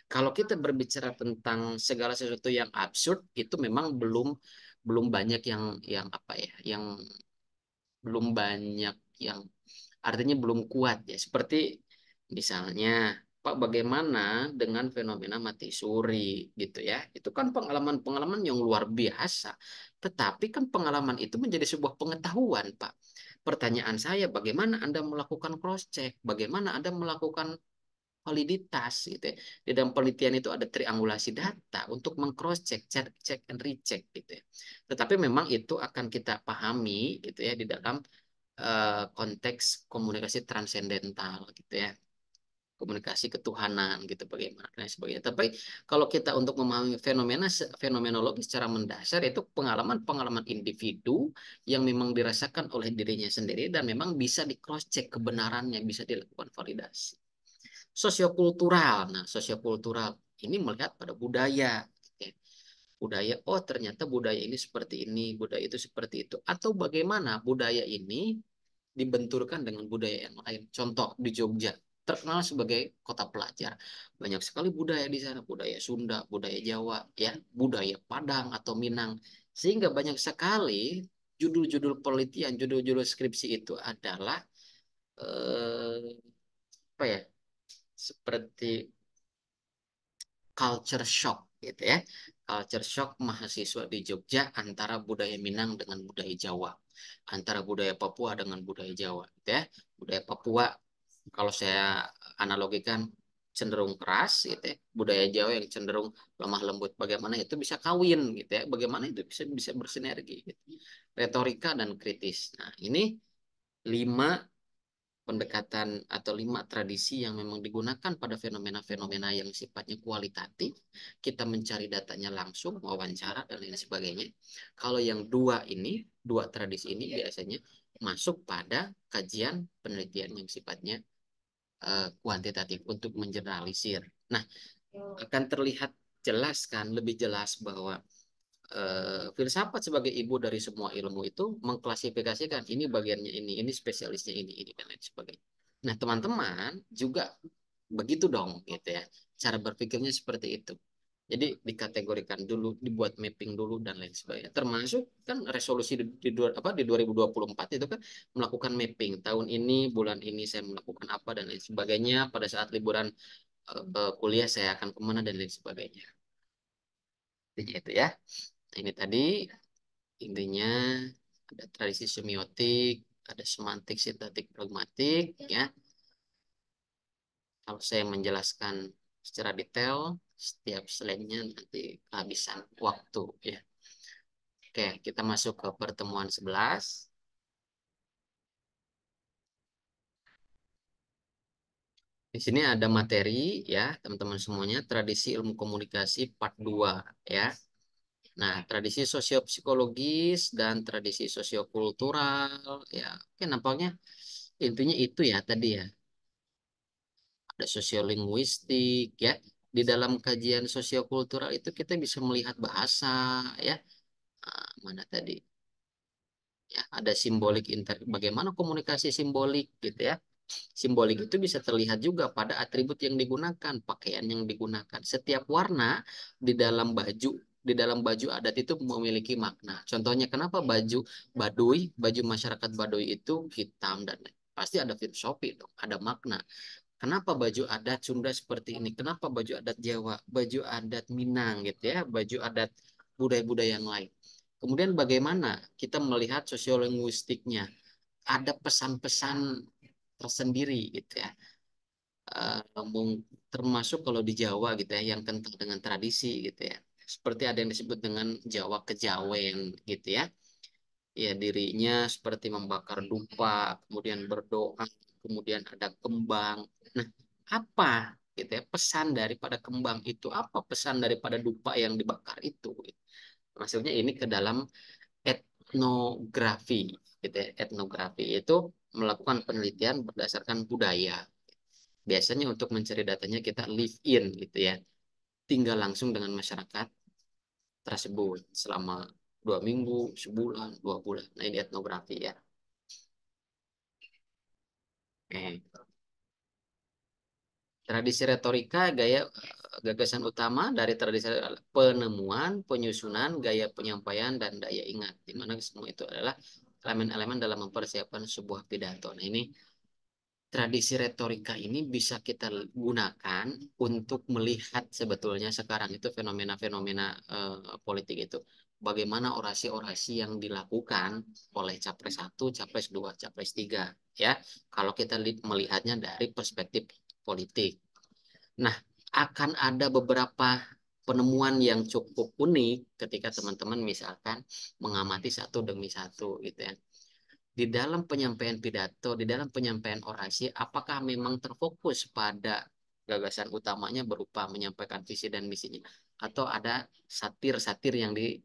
Kalau kita berbicara tentang segala sesuatu yang absurd, itu memang belum belum banyak yang apa ya, yang belum banyak yang artinya belum kuat ya. Seperti misalnya, Pak, bagaimana dengan fenomena mati suri gitu ya? Itu kan pengalaman-pengalaman yang luar biasa. Tetapi kan pengalaman itu menjadi sebuah pengetahuan, Pak. Pertanyaan saya, bagaimana Anda melakukan cross check? Bagaimana Anda melakukan validitas gitu ya? Di dalam penelitian itu ada triangulasi data untuk mengcross check, check and recheck gitu ya. Tetapi memang itu akan kita pahami gitu ya di dalam konteks komunikasi transendental gitu ya, komunikasi ketuhanan gitu bagaimana dan sebagainya. Tapi kalau kita untuk memahami fenomenologi secara mendasar, itu pengalaman-pengalaman individu yang memang dirasakan oleh dirinya sendiri dan memang bisa di cross check kebenarannya, bisa dilakukan validasi. Sosiokultural, nah sosiokultural ini melihat pada budaya gitu ya. Budaya, oh ternyata budaya ini seperti ini, budaya itu seperti itu, atau bagaimana budaya ini dibenturkan dengan budaya yang lain. Contoh di Jogja, terkenal sebagai kota pelajar. Banyak sekali budaya di sana, budaya Sunda, budaya Jawa, ya, budaya Padang atau Minang. Sehingga banyak sekali judul-judul penelitian, judul-judul skripsi itu adalah eh, apa ya? Seperti culture shock gitu ya. Culture shock mahasiswa di Jogja antara budaya Minang dengan budaya Jawa, antara budaya Papua dengan budaya Jawa gitu ya. Budaya Papua kalau saya analogikan cenderung keras gitu ya. Budaya Jawa yang cenderung lemah lembut. Bagaimana itu bisa kawin gitu ya. Bagaimana itu bisa bisa bersinergi gitu. Retorika dan kritis. Nah, ini 5 pendekatan atau 5 tradisi yang memang digunakan pada fenomena-fenomena yang sifatnya kualitatif. Kita mencari datanya langsung, wawancara dan lain sebagainya. Kalau yang dua tradisi ini biasanya masuk pada kajian penelitian yang sifatnya kuantitatif untuk mengeneralisir. Nah, akan terlihat jelas kan, lebih jelas bahwa filsafat sebagai ibu dari semua ilmu itu mengklasifikasikan ini bagiannya ini spesialisnya ini dan lain sebagainya. Nah, teman-teman juga begitu dong gitu ya. Cara berpikirnya seperti itu. Jadi dikategorikan dulu, dibuat mapping dulu dan lain sebagainya. Termasuk kan resolusi di 2024 itu kan melakukan mapping. Tahun ini, bulan ini saya melakukan apa dan lain sebagainya. Pada saat liburan kuliah saya akan kemana dan lain sebagainya. Intinya itu ya. Nah, ini tadi intinya ada tradisi semiotik, ada semantik, sintaktik, pragmatik, ya. Kalau saya menjelaskan secara detail, setiap slide-nya nanti kehabisan waktu, ya. Oke, kita masuk ke pertemuan 11. Di sini ada materi, ya, teman-teman semuanya, tradisi ilmu komunikasi part 2, ya. Nah, tradisi sosiopsikologis dan tradisi sosiokultural, ya. Oke, nampaknya intinya itu ya tadi ya. Ada sosiolinguistik ya. Di dalam kajian sosiokultural itu kita bisa melihat bahasa ya. Mana tadi? Ya, ada simbolik bagaimana komunikasi simbolik gitu ya. Simbolik itu bisa terlihat juga pada atribut yang digunakan, pakaian yang digunakan. Setiap warna di dalam baju adat itu memiliki makna. Contohnya kenapa baju masyarakat Baduy itu hitam dan pasti ada filosofi dong, ada makna. Kenapa baju adat Sunda seperti ini? Kenapa baju adat Jawa, baju adat Minang gitu ya, baju adat budaya-budaya yang lain. Kemudian bagaimana kita melihat sosiolinguistiknya? Ada pesan-pesan tersendiri gitu ya. Eh, Termasuk kalau di Jawa gitu ya, yang kental dengan tradisi gitu ya. Seperti ada yang disebut dengan Jawa Kejawen gitu ya. Ya dirinya seperti membakar dupa, kemudian berdoa, kemudian ada kembang. Nah, apa gitu ya pesan daripada kembang itu? Apa pesan daripada dupa yang dibakar itu? Maksudnya ini ke dalam etnografi, gitu ya. Etnografi itu melakukan penelitian berdasarkan budaya. Biasanya untuk mencari datanya kita live in gitu ya, tinggal langsung dengan masyarakat tersebut selama 2 minggu, sebulan, 2 bulan. Nah ini etnografi ya. Oke. Tradisi retorika gagasan utama dari tradisi adalah penemuan, penyusunan, gaya penyampaian, dan daya ingat. Di mana semua itu adalah elemen-elemen dalam mempersiapkan sebuah pidato. Nah ini tradisi retorika ini bisa kita gunakan untuk melihat sebetulnya sekarang itu fenomena-fenomena politik itu. Bagaimana orasi-orasi yang dilakukan oleh Capres 1, Capres 2, Capres 3. Ya, kalau kita melihatnya dari perspektif politik. Nah, akan ada beberapa penemuan yang cukup unik ketika teman-teman misalkan mengamati satu demi satu gitu ya. Di dalam penyampaian pidato, di dalam penyampaian orasi, apakah memang terfokus pada gagasan utamanya berupa menyampaikan visi dan misinya, atau ada satir-satir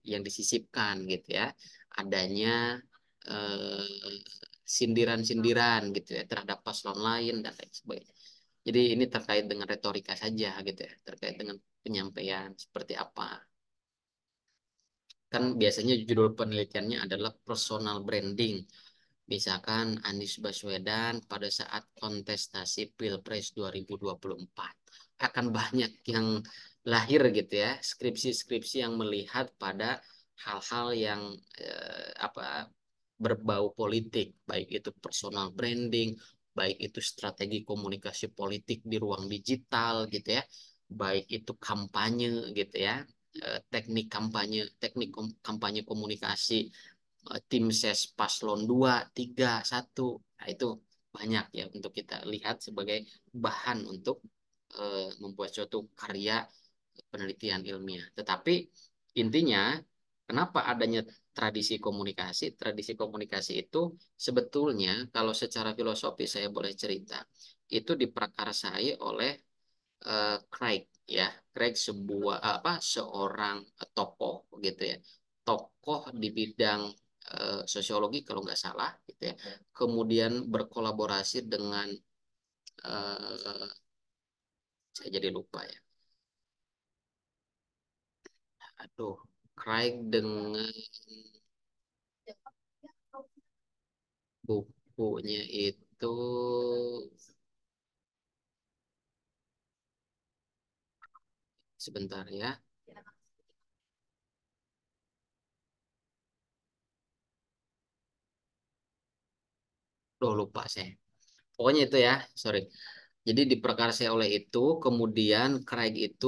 yang disisipkan gitu ya, adanya eh, sindiran-sindiran gitu ya terhadap paslon lain dan lain sebagainya. Jadi ini terkait dengan retorika saja gitu ya, terkait dengan penyampaian seperti apa. Kan biasanya judul penelitiannya adalah personal branding. Misalkan Anies Baswedan pada saat kontestasi Pilpres 2024 akan banyak yang lahir gitu ya, skripsi-skripsi yang melihat pada hal-hal yang berbau politik, baik itu personal branding, baik itu strategi komunikasi politik di ruang digital gitu ya, baik itu kampanye gitu ya, teknik kampanye komunikasi, tim ses paslon 2, 3, 1. Nah, itu banyak ya untuk kita lihat sebagai bahan untuk membuat suatu karya penelitian ilmiah. Tetapi intinya kenapa adanya tradisi komunikasi. Tradisi komunikasi itu sebetulnya kalau secara filosofi saya boleh cerita, itu diprakarsai oleh Craig ya. Craig seorang tokoh gitu ya. Tokoh di bidang sosiologi kalau nggak salah gitu ya. Kemudian berkolaborasi dengan eh, saya jadi lupa ya. Aduh, Craig dengan bukunya itu sebentar ya. Duh, lupa saya. Pokoknya itu ya, sorry. Jadi diprakarsai oleh itu, kemudian Craig itu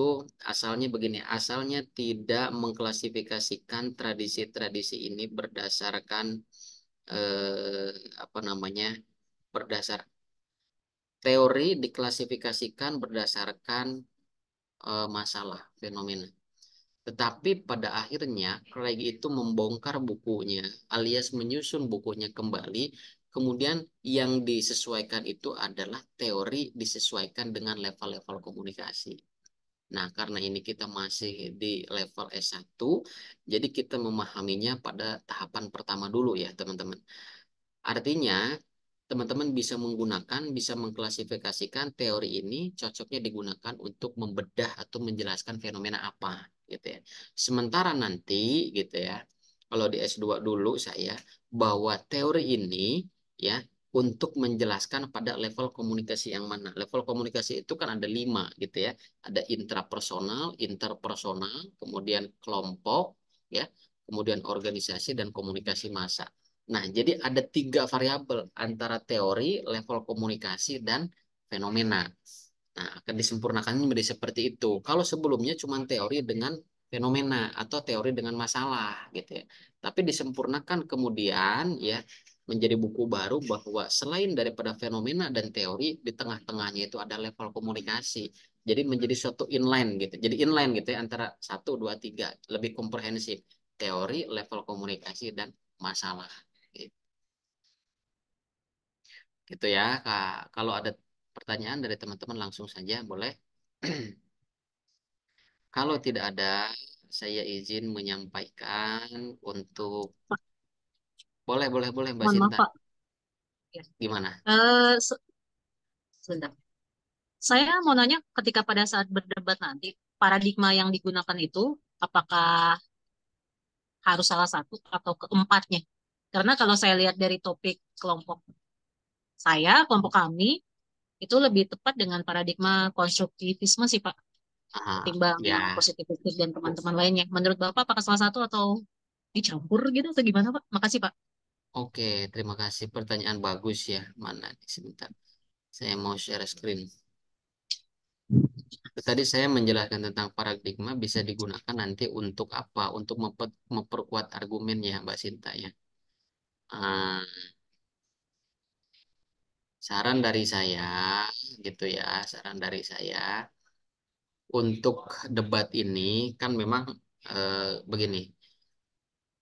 asalnya begini, asalnya tidak mengklasifikasikan tradisi-tradisi ini berdasarkan eh, apa namanya, berdasar teori diklasifikasikan berdasarkan masalah fenomena. Tetapi pada akhirnya Craig itu membongkar bukunya alias menyusun bukunya kembali. Kemudian yang disesuaikan itu adalah teori disesuaikan dengan level-level komunikasi. Nah, karena ini kita masih di level S1, jadi kita memahaminya pada tahapan pertama dulu ya, teman-teman. Artinya, teman-teman bisa menggunakan, bisa mengklasifikasikan teori ini cocoknya digunakan untuk membedah atau menjelaskan fenomena apa, gitu ya. Sementara nanti, gitu ya, kalau di S2 dulu saya, bahwa teori ini, ya, untuk menjelaskan pada level komunikasi yang mana. Level komunikasi itu kan ada 5, gitu ya. Ada intrapersonal, interpersonal, kemudian kelompok, ya, kemudian organisasi dan komunikasi massa. Nah, jadi ada 3 variabel antara teori, level komunikasi, dan fenomena. Nah, akan disempurnakan menjadi seperti itu. Kalau sebelumnya cuma teori dengan fenomena atau teori dengan masalah gitu ya. Tapi disempurnakan kemudian ya menjadi buku baru bahwa selain daripada fenomena dan teori di tengah-tengahnya itu ada level komunikasi. Jadi menjadi suatu inline gitu. Jadi inline gitu ya antara 1, 2, 3 lebih komprehensif. Teori, level komunikasi dan masalah. Gitu ya, Kak. Kalau ada pertanyaan dari teman-teman langsung saja boleh. Kalau tidak ada, saya izin menyampaikan untuk Pak, boleh boleh boleh Mbak mohon maaf Sinta. Pak. Ya. Gimana? Sebentar. Saya mau nanya ketika pada saat berdebat nanti, paradigma yang digunakan itu apakah harus salah satu atau keempatnya? Karena kalau saya lihat dari topik kelompok saya, kelompok kami, itu lebih tepat dengan paradigma konstruktivisme sih Pak, Ah, ketimbang yang ya, positivistik dan teman-teman lainnya. Menurut Bapak, apakah salah satu atau dicampur gitu atau gimana Pak? Makasih Pak. oke. Terima kasih. Pertanyaan bagus ya. Mana nih sebentar. Saya mau share screen. Tadi saya menjelaskan tentang paradigma bisa digunakan nanti untuk apa? Untuk memperkuat argumen ya, Mbak Sinta ya. Ah, saran dari saya, gitu ya. Saran dari saya. Untuk debat ini kan memang begini,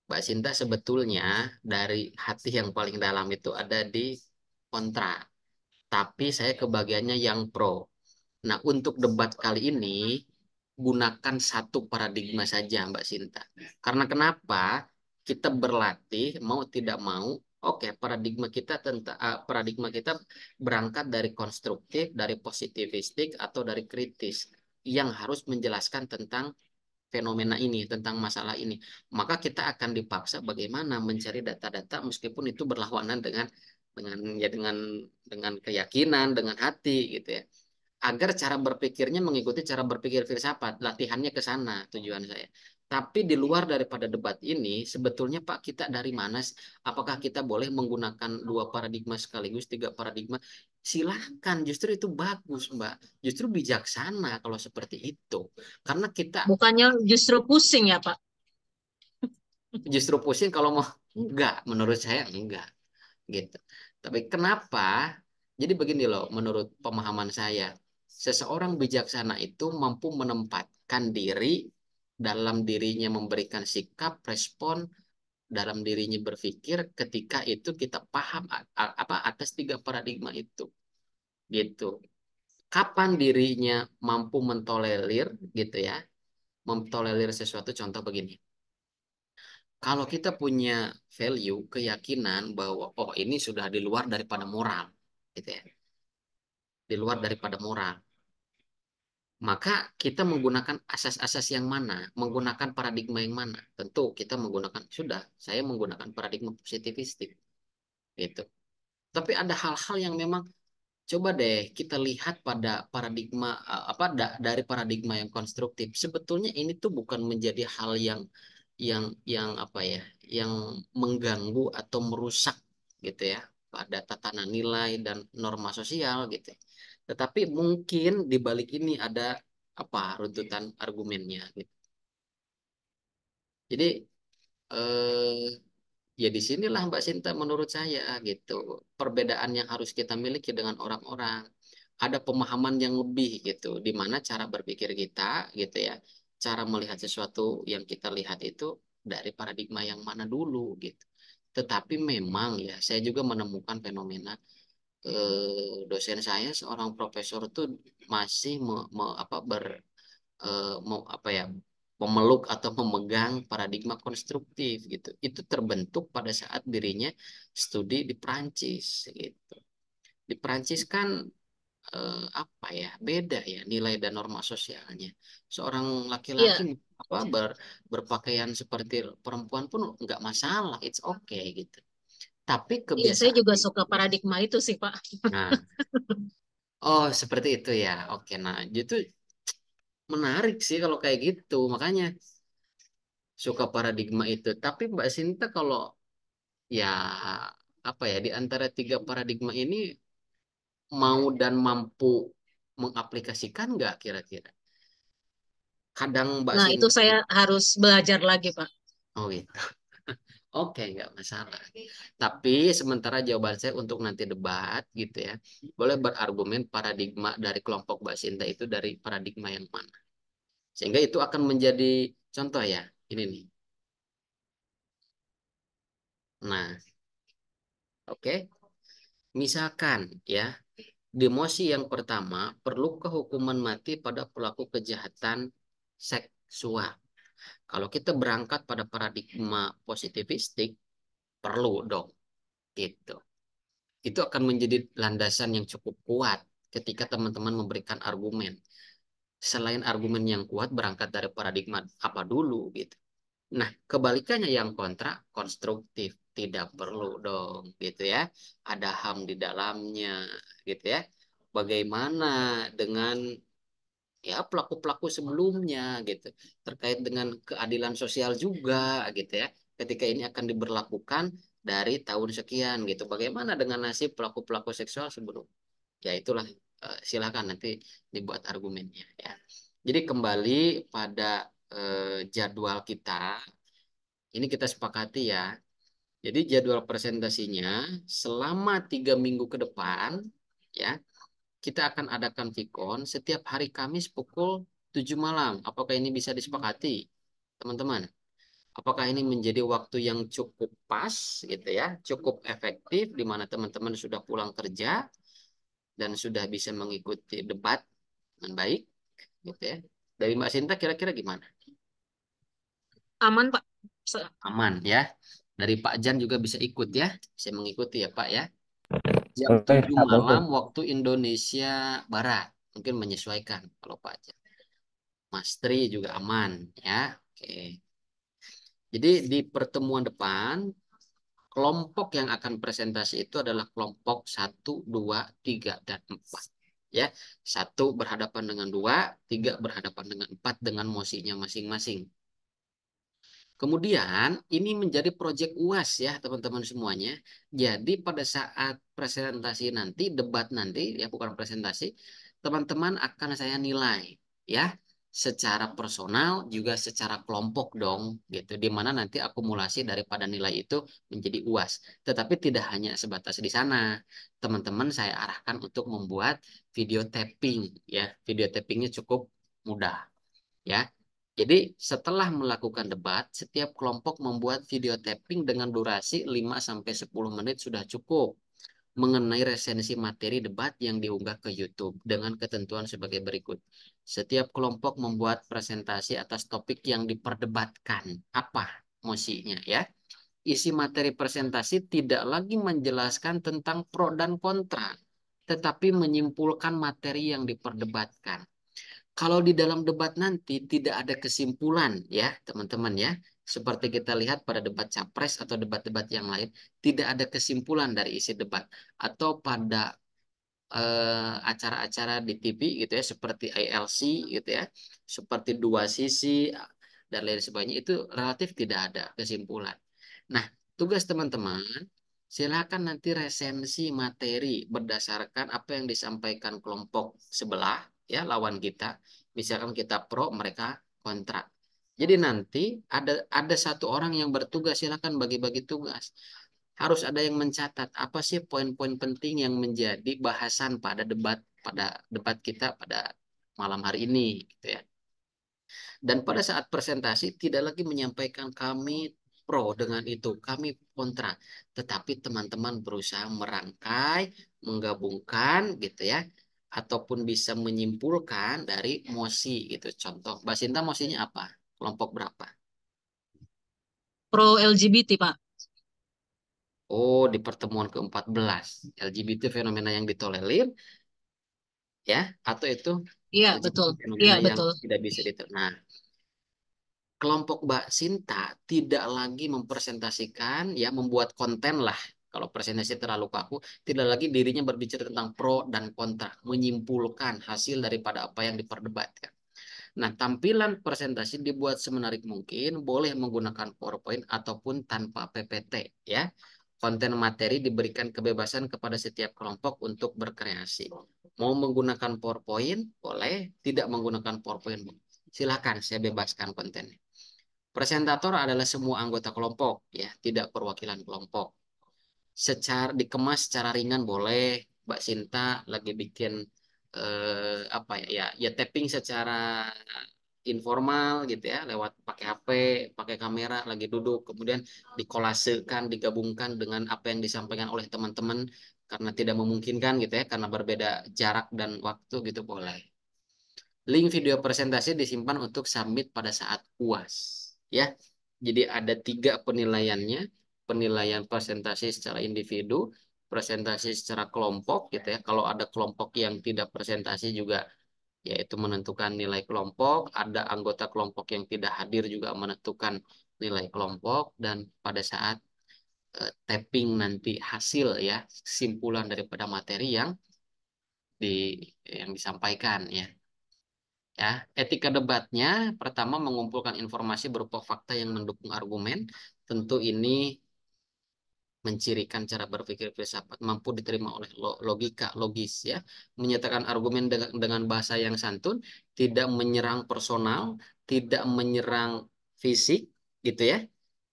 Mbak Sinta sebetulnya dari hati yang paling dalam itu ada di kontra, tapi saya kebagiannya yang pro. Nah, untuk debat kali ini gunakan satu paradigma saja, Mbak Sinta. Karena kenapa? Kita berlatih mau tidak mau, oke, paradigma kita berangkat dari konstruktif, dari positivistik atau dari kritis yang harus menjelaskan tentang fenomena ini, tentang masalah ini. Maka kita akan dipaksa bagaimana mencari data-data meskipun itu berlawanan dengan keyakinan, dengan hati gitu ya. Agar cara berpikirnya mengikuti cara berpikir filsafat, latihannya ke sana tujuan saya. Tapi di luar daripada debat ini, sebetulnya Pak kita dari mana? Apakah kita boleh menggunakan 2 paradigma sekaligus, 3 paradigma? Silahkan, justru itu bagus, Mbak. Justru bijaksana kalau seperti itu. Karena kita Bukannya justru pusing ya Pak? justru pusing kalau mau enggak, menurut saya enggak gitu. Tapi kenapa? Jadi begini loh, menurut pemahaman saya, seseorang bijaksana itu mampu menempatkan diri dalam dirinya memberikan sikap, respon dalam dirinya berpikir ketika itu kita paham apa atas tiga paradigma itu gitu. Kapan dirinya mampu mentolerir gitu ya, mentolerir sesuatu, contoh begini. Kalau kita punya value, keyakinan bahwa oh ini sudah di luar daripada moral, gitu ya, di luar daripada moral, maka kita menggunakan asas-asas yang mana, menggunakan paradigma yang mana? Tentu kita menggunakan, sudah, saya menggunakan paradigma positivistik, gitu. Tapi ada hal-hal yang memang coba deh kita lihat pada paradigma dari paradigma yang konstruktif. Sebetulnya ini tuh bukan menjadi hal yang apa ya, yang mengganggu atau merusak gitu ya pada tatanan nilai dan norma sosial gitu. Tetapi mungkin di balik ini ada apa runtutan argumennya gitu. Jadi eh, ya disinilah Mbak Sinta menurut saya gitu. Perbedaan yang harus kita miliki dengan orang-orang. Ada pemahaman yang lebih gitu, di mana cara berpikir kita gitu ya, cara melihat sesuatu yang kita lihat itu dari paradigma yang mana dulu gitu. Tetapi memang ya, saya juga menemukan fenomena dosen saya seorang profesor tuh masih apa ya, memeluk atau memegang paradigma konstruktif gitu. Itu terbentuk pada saat dirinya studi di Prancis gitu. Di Prancis kan apa ya, beda ya nilai dan norma sosialnya. Seorang laki-laki Iya, berpakaian seperti perempuan pun nggak masalah, it's okay gitu. Tapi iya, saya kebiasaan juga suka itu, paradigma itu sih, Pak. nah, oh seperti itu ya, oke, nah itu menarik sih kalau kayak gitu, makanya suka paradigma itu. Tapi Mbak Sinta kalau ya apa ya, di antara tiga paradigma ini mau dan mampu mengaplikasikan nggak kira-kira? Kadang Mbak Nah, itu Sinta, saya harus belajar lagi, Pak. oh gitu. Oke, nggak masalah. Tapi sementara jawaban saya untuk nanti debat gitu ya, boleh berargumen paradigma dari kelompok Mbak Sinta itu dari paradigma yang mana. Sehingga itu akan menjadi contoh ya. Ini nih. Nah, oke. Misalkan ya, demosi yang pertama, perlukah hukuman mati pada pelaku kejahatan seksual? Kalau kita berangkat pada paradigma positivistik, perlu dong, gitu. Itu akan menjadi landasan yang cukup kuat ketika teman-teman memberikan argumen. Selain argumen yang kuat, berangkat dari paradigma apa dulu, gitu. Nah, kebalikannya yang kontra, konstruktif. Tidak perlu dong, gitu ya. Ada HAM di dalamnya, gitu ya. Bagaimana dengan ya pelaku-pelaku sebelumnya gitu terkait dengan keadilan sosial juga gitu ya ketika ini akan diberlakukan dari tahun sekian gitu bagaimana dengan nasib pelaku-pelaku seksual sebelum ya itulah silakan nanti dibuat argumennya ya jadi kembali pada jadwal kita ini kita sepakati ya jadi jadwal presentasinya selama 3 minggu ke depan ya kita akan adakan Vicon setiap hari Kamis pukul 7 malam. Apakah ini bisa disepakati, teman-teman? Apakah ini menjadi waktu yang cukup pas, gitu ya, cukup efektif, di mana teman-teman sudah pulang kerja dan sudah bisa mengikuti debat dengan baik, gitu ya. Dari Mbak Sinta kira-kira gimana? Aman, Pak. Aman ya. Dari Pak Jan juga bisa ikut ya, bisa mengikuti ya Pak ya. Jam Boleh, 7 boleh. malam waktu Indonesia Barat. Mungkin menyesuaikan kalau Pak Jan. Mas Tri juga aman ya. Oke. Jadi di pertemuan depan kelompok yang akan presentasi itu adalah kelompok 1, 2, 3 dan 4. Ya, 1 berhadapan dengan 2, 3 berhadapan dengan 4 dengan mosinya masing-masing. Kemudian ini menjadi proyek UAS ya teman-teman semuanya. Jadi pada saat presentasi nanti, debat nanti ya bukan presentasi, teman-teman akan saya nilai ya secara personal juga secara kelompok dong gitu. Di mana nanti akumulasi daripada nilai itu menjadi UAS. Tetapi tidak hanya sebatas di sana. Teman-teman saya arahkan untuk membuat video tapping ya. Video tappingnya cukup mudah ya. Jadi setelah melakukan debat, setiap kelompok membuat video tapping dengan durasi 5 sampai 10 menit sudah cukup mengenai resensi materi debat yang diunggah ke YouTube dengan ketentuan sebagai berikut. Setiap kelompok membuat presentasi atas topik yang diperdebatkan. Apa mosinya ya? Isi materi presentasi tidak lagi menjelaskan tentang pro dan kontra, tetapi menyimpulkan materi yang diperdebatkan. Kalau di dalam debat nanti tidak ada kesimpulan ya, teman-teman ya. Seperti kita lihat pada debat capres atau debat-debat yang lain, tidak ada kesimpulan dari isi debat. Atau pada acara-acara di TV gitu ya, seperti ILC gitu ya, seperti dua sisi dan lain sebagainya, itu relatif tidak ada kesimpulan. Nah, tugas teman-teman, silakan nanti resensi materi berdasarkan apa yang disampaikan kelompok sebelah ya, lawan kita. Misalkan kita pro, mereka kontra. Jadi nanti ada satu orang yang bertugas, silakan bagi-bagi tugas. Harus ada yang mencatat apa sih poin-poin penting yang menjadi bahasan pada debat kita pada malam hari ini gitu ya. Dan pada saat presentasi tidak lagi menyampaikan kami pro dengan itu, kami kontra, tetapi teman-teman berusaha merangkai, menggabungkan gitu ya, ataupun bisa menyimpulkan dari mosi gitu. Contoh, Mbak Sinta mosinya apa? Kelompok berapa? Pro LGBT, Pak. Oh, di pertemuan ke-14, LGBT fenomena yang ditolerir ya, atau itu Iya, LGBT betul. Iya, fenomena yang betul. tidak bisa diterima. Nah, kelompok Mbak Sinta tidak lagi mempresentasikan ya, membuat konten lah. Kalau presentasi terlalu kaku, tidak lagi dirinya berbicara tentang pro dan kontra, menyimpulkan hasil daripada apa yang diperdebatkan. Nah, tampilan presentasi dibuat semenarik mungkin, boleh menggunakan PowerPoint ataupun tanpa PPT ya. Konten materi diberikan kebebasan kepada setiap kelompok untuk berkreasi. Mau menggunakan PowerPoint, boleh. Tidak menggunakan PowerPoint, silakan, saya bebaskan kontennya. Presentator adalah semua anggota kelompok, ya, tidak perwakilan kelompok. Secara dikemas secara ringan boleh. Mbak Sinta lagi bikin apa ya, ya tapping secara informal gitu ya, lewat pakai HP, pakai kamera, lagi duduk, kemudian dikolasekan, digabungkan dengan apa yang disampaikan oleh teman-teman karena tidak memungkinkan gitu ya, karena berbeda jarak dan waktu gitu boleh. Link video presentasi disimpan untuk submit pada saat UAS. Ya, jadi ada 3 penilaiannya: penilaian presentasi secara individu, presentasi secara kelompok gitu ya. Kalau ada kelompok yang tidak presentasi juga, yaitu menentukan nilai kelompok. Ada anggota kelompok yang tidak hadir juga menentukan nilai kelompok. Dan pada saat tapping nanti hasil ya, kesimpulan daripada materi di yang disampaikan ya. Ya, etika debatnya pertama mengumpulkan informasi berupa fakta yang mendukung argumen. Tentu ini mencirikan cara berpikir filsafat mampu diterima oleh logika logis ya. Menyatakan argumen dengan bahasa yang santun, tidak menyerang personal, tidak menyerang fisik gitu ya.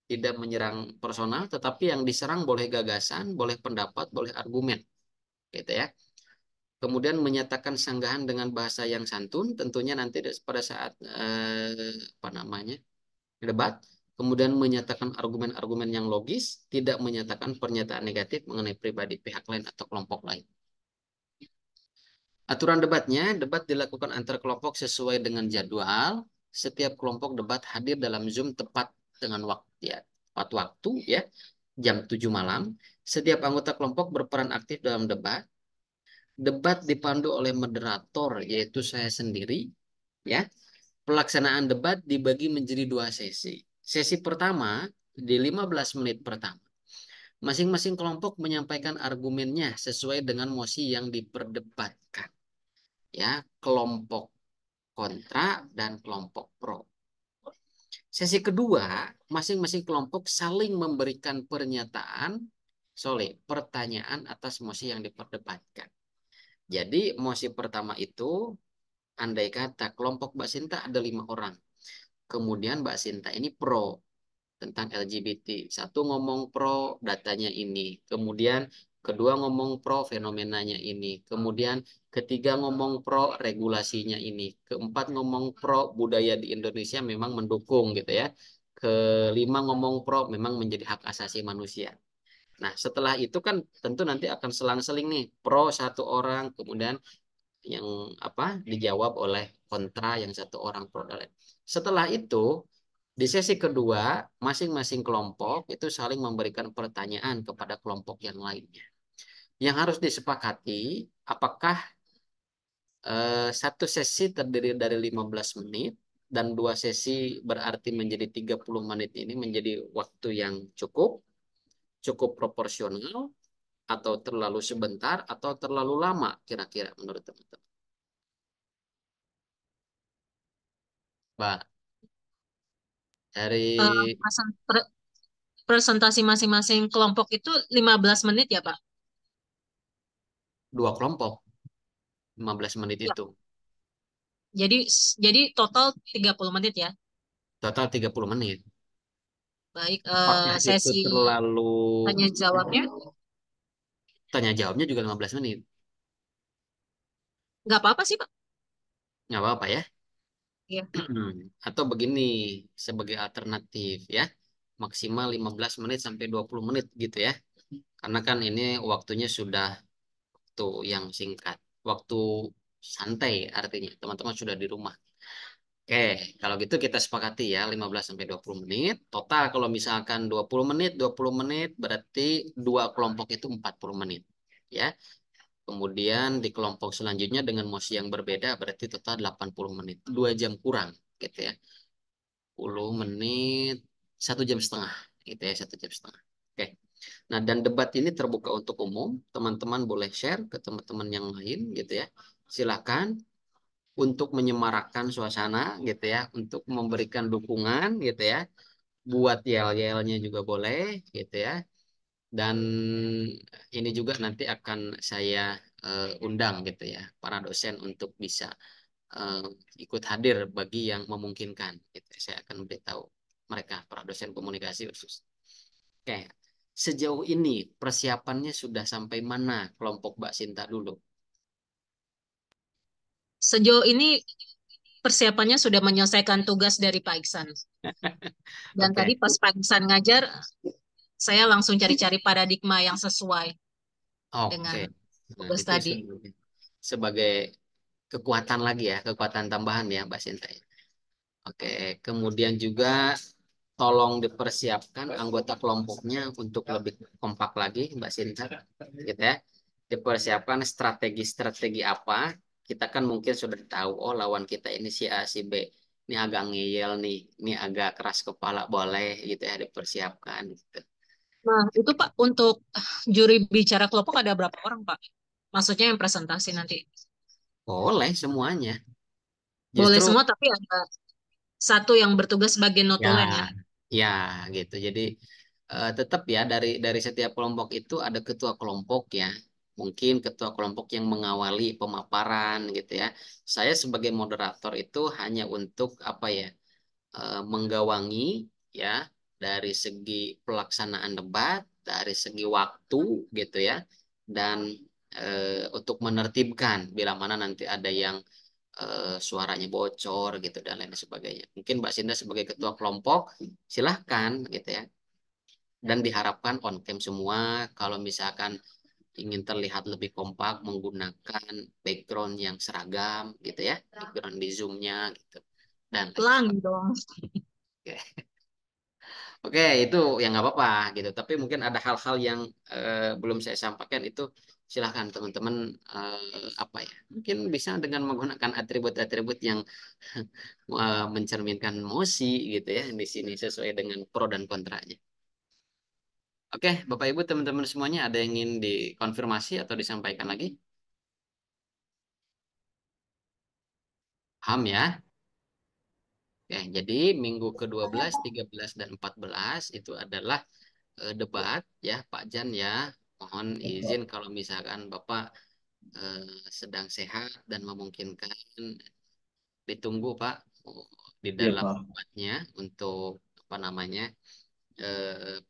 Tidak menyerang personal, tetapi yang diserang boleh gagasan, boleh pendapat, boleh argumen gitu ya. Kemudian menyatakan sanggahan dengan bahasa yang santun, tentunya nanti pada saat apa namanya, debat. Kemudian menyatakan argumen-argumen yang logis, tidak menyatakan pernyataan negatif mengenai pribadi pihak lain atau kelompok lain. Aturan debatnya, debat dilakukan antar kelompok sesuai dengan jadwal. Setiap kelompok debat hadir dalam Zoom tepat dengan waktu ya, tepat waktu ya, jam 7 malam. Setiap anggota kelompok berperan aktif dalam debat. Debat dipandu oleh moderator, yaitu saya sendiri ya. Pelaksanaan debat dibagi menjadi 2 sesi. Sesi pertama di 15 menit pertama. Masing-masing kelompok menyampaikan argumennya sesuai dengan mosi yang diperdebatkan. Ya, kelompok kontra dan kelompok pro. Sesi kedua, masing-masing kelompok saling memberikan pernyataan, pertanyaan atas mosi yang diperdebatkan. Jadi mosi pertama itu, andai kata kelompok Mbak Sinta ada 5 orang. Kemudian Mbak Sinta ini pro tentang LGBT. Satu ngomong pro, datanya ini. Kemudian kedua ngomong pro fenomenanya ini, kemudian ketiga ngomong pro regulasinya ini, keempat ngomong pro budaya di Indonesia memang mendukung gitu ya, kelima ngomong pro memang menjadi hak asasi manusia. Nah, setelah itu kan tentu nanti akan selang-seling nih, pro satu orang, kemudian yang apa dijawab oleh kontra yang satu orang pro dan lain. Setelah itu di sesi kedua masing-masing kelompok itu saling memberikan pertanyaan kepada kelompok yang lainnya. Yang harus disepakati apakah satu sesi terdiri dari 15 menit dan dua sesi berarti menjadi 30 menit ini menjadi waktu yang cukup, cukup proporsional atau terlalu sebentar atau terlalu lama kira-kira menurut teman-teman. Mbak, Eh, dari presentasi masing-masing kelompok itu 15 menit ya, Pak? dua kelompok 15 menit Ya. itu. Jadi jadi total 30 menit ya. Total 30 menit. Baik, Apakah itu sesi terlalu tanya jawabnya tanya jawabnya juga 15 menit? nggak apa-apa sih, Pak. Nggak apa-apa ya. Iya. Atau begini sebagai alternatif ya. Maksimal 15 menit sampai 20 menit gitu ya. Karena kan ini waktunya sudah waktu yang singkat. Waktu santai artinya teman-teman sudah di rumah. Oke, kalau gitu kita sepakati ya 15 sampai 20 menit. Total kalau misalkan 20 menit, 20 menit berarti dua kelompok itu 40 menit. Ya. Kemudian di kelompok selanjutnya dengan mosi yang berbeda berarti total 80 menit. 2 jam kurang gitu ya. 10 menit, 1 jam setengah gitu ya, 1 jam setengah. Oke. Nah, dan debat ini terbuka untuk umum. Teman-teman boleh share ke teman-teman yang lain gitu ya. Silakan untuk menyemarakkan suasana gitu ya, untuk memberikan dukungan gitu ya. Buat yel-yelnya juga boleh gitu ya. Dan ini juga nanti akan saya undang gitu ya, para dosen untuk bisa eh, ikut hadir bagi yang memungkinkan. Gitu. Saya akan beritahu mereka, para dosen komunikasi khusus. Oke, sejauh ini persiapannya sudah sampai mana kelompok Mbak Sinta dulu? Sejauh ini persiapannya sudah menyelesaikan tugas dari Pak Iksan. Dan Oke, tadi pas Pak Iksan ngajar, saya langsung cari-cari paradigma yang sesuai oke. dengan Nah, tugas itu tadi. sebagai kekuatan lagi ya, kekuatan tambahan ya Mbak Sinta. Oke, kemudian juga tolong dipersiapkan anggota kelompoknya untuk lebih kompak lagi, Mbak Sinta, gitu ya. Dipersiapkan strategi-strategi apa. Kita kan mungkin sudah tahu, oh lawan kita ini si A, si B. Ini agak ngeyel nih, ini agak keras kepala, boleh gitu ya, dipersiapkan. Gitu. Nah, itu Pak, untuk juri bicara kelompok ada berapa orang, Pak? Maksudnya yang presentasi nanti. Boleh semuanya. Boleh Justru semua, tapi ada satu yang bertugas sebagai ya, notulen ya. ya gitu. Jadi tetap ya dari setiap kelompok itu ada ketua kelompok ya. Mungkin ketua kelompok yang mengawali pemaparan gitu ya. Saya sebagai moderator itu hanya untuk apa ya? Menggawangi ya dari segi pelaksanaan debat, dari segi waktu gitu ya. Dan untuk menertibkan bila mana nanti ada yang suaranya bocor gitu dan lain sebagainya. Mungkin Mbak Sinda sebagai ketua kelompok silahkan gitu ya. Dan diharapkan on cam semua kalau misalkan ingin terlihat lebih kompak menggunakan background yang seragam gitu ya, background di Zoom-nya gitu dan lain Pelangi sebagainya. dong. Oke, itu yang nggak apa-apa gitu. Tapi mungkin ada hal-hal yang belum saya sampaikan itu silahkan teman-teman apa ya? Mungkin bisa dengan menggunakan atribut-atribut yang mencerminkan emosi gitu ya di sini sesuai dengan pro dan kontranya. Oke, Bapak Ibu teman-teman semuanya ada yang ingin dikonfirmasi atau disampaikan lagi? Paham ya? Oke, jadi minggu ke-12, 13 dan 14 itu adalah debat ya Pak Jan ya. Mohon izin kalau misalkan Bapak sedang sehat dan memungkinkan ditunggu Pak di Iya, dalam Pak. debatnya untuk apa namanya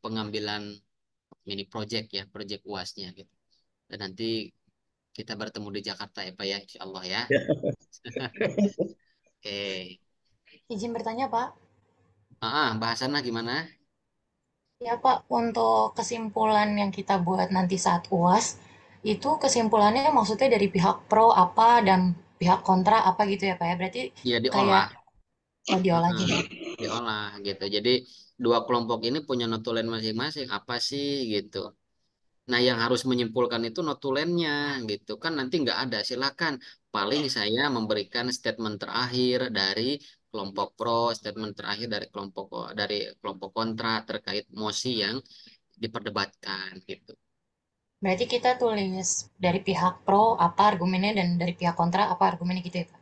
pengambilan mini project ya, project UASnya gitu. Dan nanti kita bertemu di Jakarta ya Pak ya, insya Allah ya. Oke. Izin bertanya, Pak. Bahasannya gimana? Ya, Pak, untuk kesimpulan yang kita buat nanti saat UAS, itu kesimpulannya maksudnya dari pihak pro apa dan pihak kontra apa gitu ya, Pak ya? Berarti Ya kayak diolah. diolah Heeh, gitu. diolah gitu. Jadi dua kelompok ini punya notulen masing-masing apa sih gitu. Nah, yang harus menyimpulkan itu notulennya gitu kan nanti nggak ada. Silakan. Paling saya memberikan statement terakhir dari kelompok pro, statement terakhir dari kelompok kontra terkait mosi yang diperdebatkan gitu. Berarti kita tulis dari pihak pro apa argumennya dan dari pihak kontra apa argumennya gitu ya, Pak?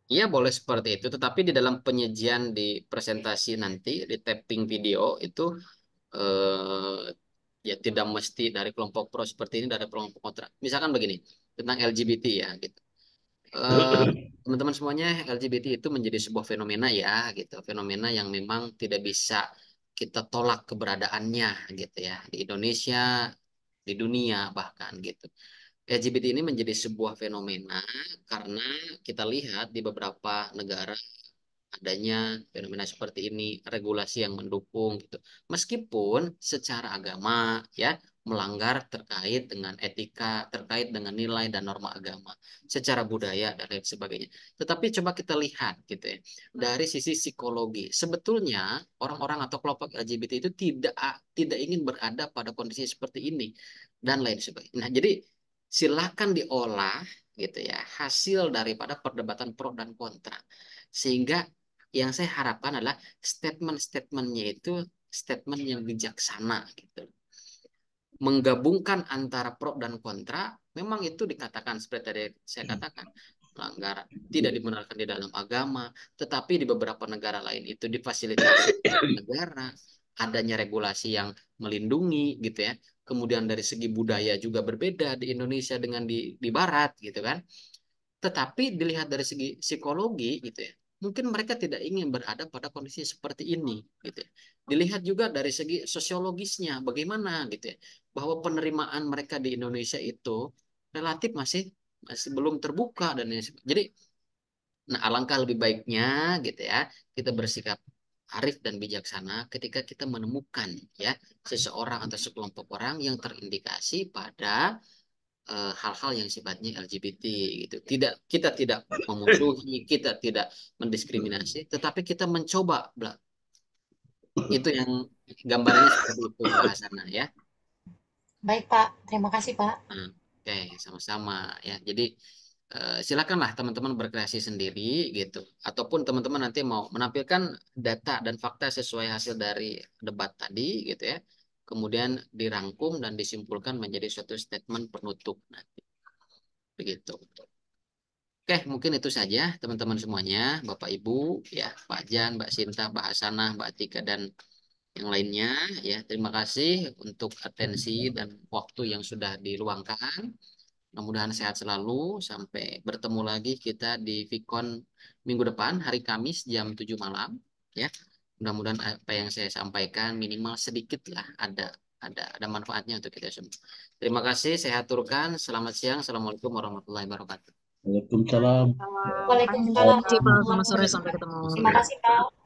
Iya boleh seperti itu, tetapi di dalam penyajian di presentasi nanti di tapping video itu eh, ya tidak mesti dari kelompok pro seperti ini dari kelompok kontra. Misalkan begini tentang LGBT ya gitu. Eh, Teman-teman semuanya LGBT itu menjadi sebuah fenomena ya gitu, fenomena yang memang tidak bisa kita tolak keberadaannya gitu ya di Indonesia, di dunia bahkan gitu. LGBT ini menjadi sebuah fenomena karena kita lihat di beberapa negara adanya fenomena seperti ini, regulasi yang mendukung gitu. Meskipun secara agama ya melanggar terkait dengan etika, terkait dengan nilai dan norma agama, secara budaya dan lain sebagainya. Tetapi coba kita lihat gitu ya, dari sisi psikologi, sebetulnya orang-orang atau kelompok LGBT itu tidak ingin berada pada kondisi seperti ini dan lain sebagainya. Nah, jadi silakan diolah gitu ya hasil daripada perdebatan pro dan kontra sehingga yang saya harapkan adalah statement-statementnya itu statement yang bijaksana gitu. Menggabungkan antara pro dan kontra, memang itu dikatakan seperti tadi saya katakan, melanggar, tidak dibenarkan di dalam agama, tetapi di beberapa negara lain itu difasilitasi negara, adanya regulasi yang melindungi gitu ya. Kemudian dari segi budaya juga berbeda di Indonesia dengan di Barat gitu kan. Tetapi dilihat dari segi psikologi gitu ya, mungkin mereka tidak ingin berada pada kondisi seperti ini gitu ya. Dilihat juga dari segi sosiologisnya bagaimana gitu ya, bahwa penerimaan mereka di Indonesia itu relatif masih masih belum terbuka dan lain sebagainya. Jadi, nah alangkah lebih baiknya gitu ya, kita bersikap arif dan bijaksana ketika kita menemukan ya seseorang atau sekelompok orang yang terindikasi pada hal-hal yang sifatnya LGBT gitu. Kita tidak memusuhi, kita tidak mendiskriminasi, tetapi kita mencoba. Itu yang gambarannya seperti itu bahasanya ya. Baik, Pak. Terima kasih, Pak. Nah, oke, sama-sama ya. Jadi silakanlah teman-teman berkreasi sendiri gitu. Ataupun teman-teman nanti mau menampilkan data dan fakta sesuai hasil dari debat tadi gitu ya. Kemudian dirangkum dan disimpulkan menjadi suatu statement penutup nanti. Begitu. Oke, mungkin itu saja teman-teman semuanya, Bapak Ibu, ya, Pak Jan, Mbak Sinta, Mbak Hasanah, Mbak Tika, dan yang lainnya. Ya, terima kasih untuk atensi dan waktu yang sudah diluangkan. Mudah-mudahan sehat selalu. Sampai bertemu lagi kita di Vicon minggu depan, hari Kamis jam 7 malam. Ya, mudah-mudahan apa yang saya sampaikan minimal sedikit lah ada manfaatnya untuk kita semua. Terima kasih, saya aturkan. Selamat siang. Assalamualaikum warahmatullahi wabarakatuh. Waalaikumsalam. Salam. Makasih Waalaikumsalam Pak. warahmatullahi Selamat sore, sampai wabarakatuh. ketemu. Terima kasih, Pak.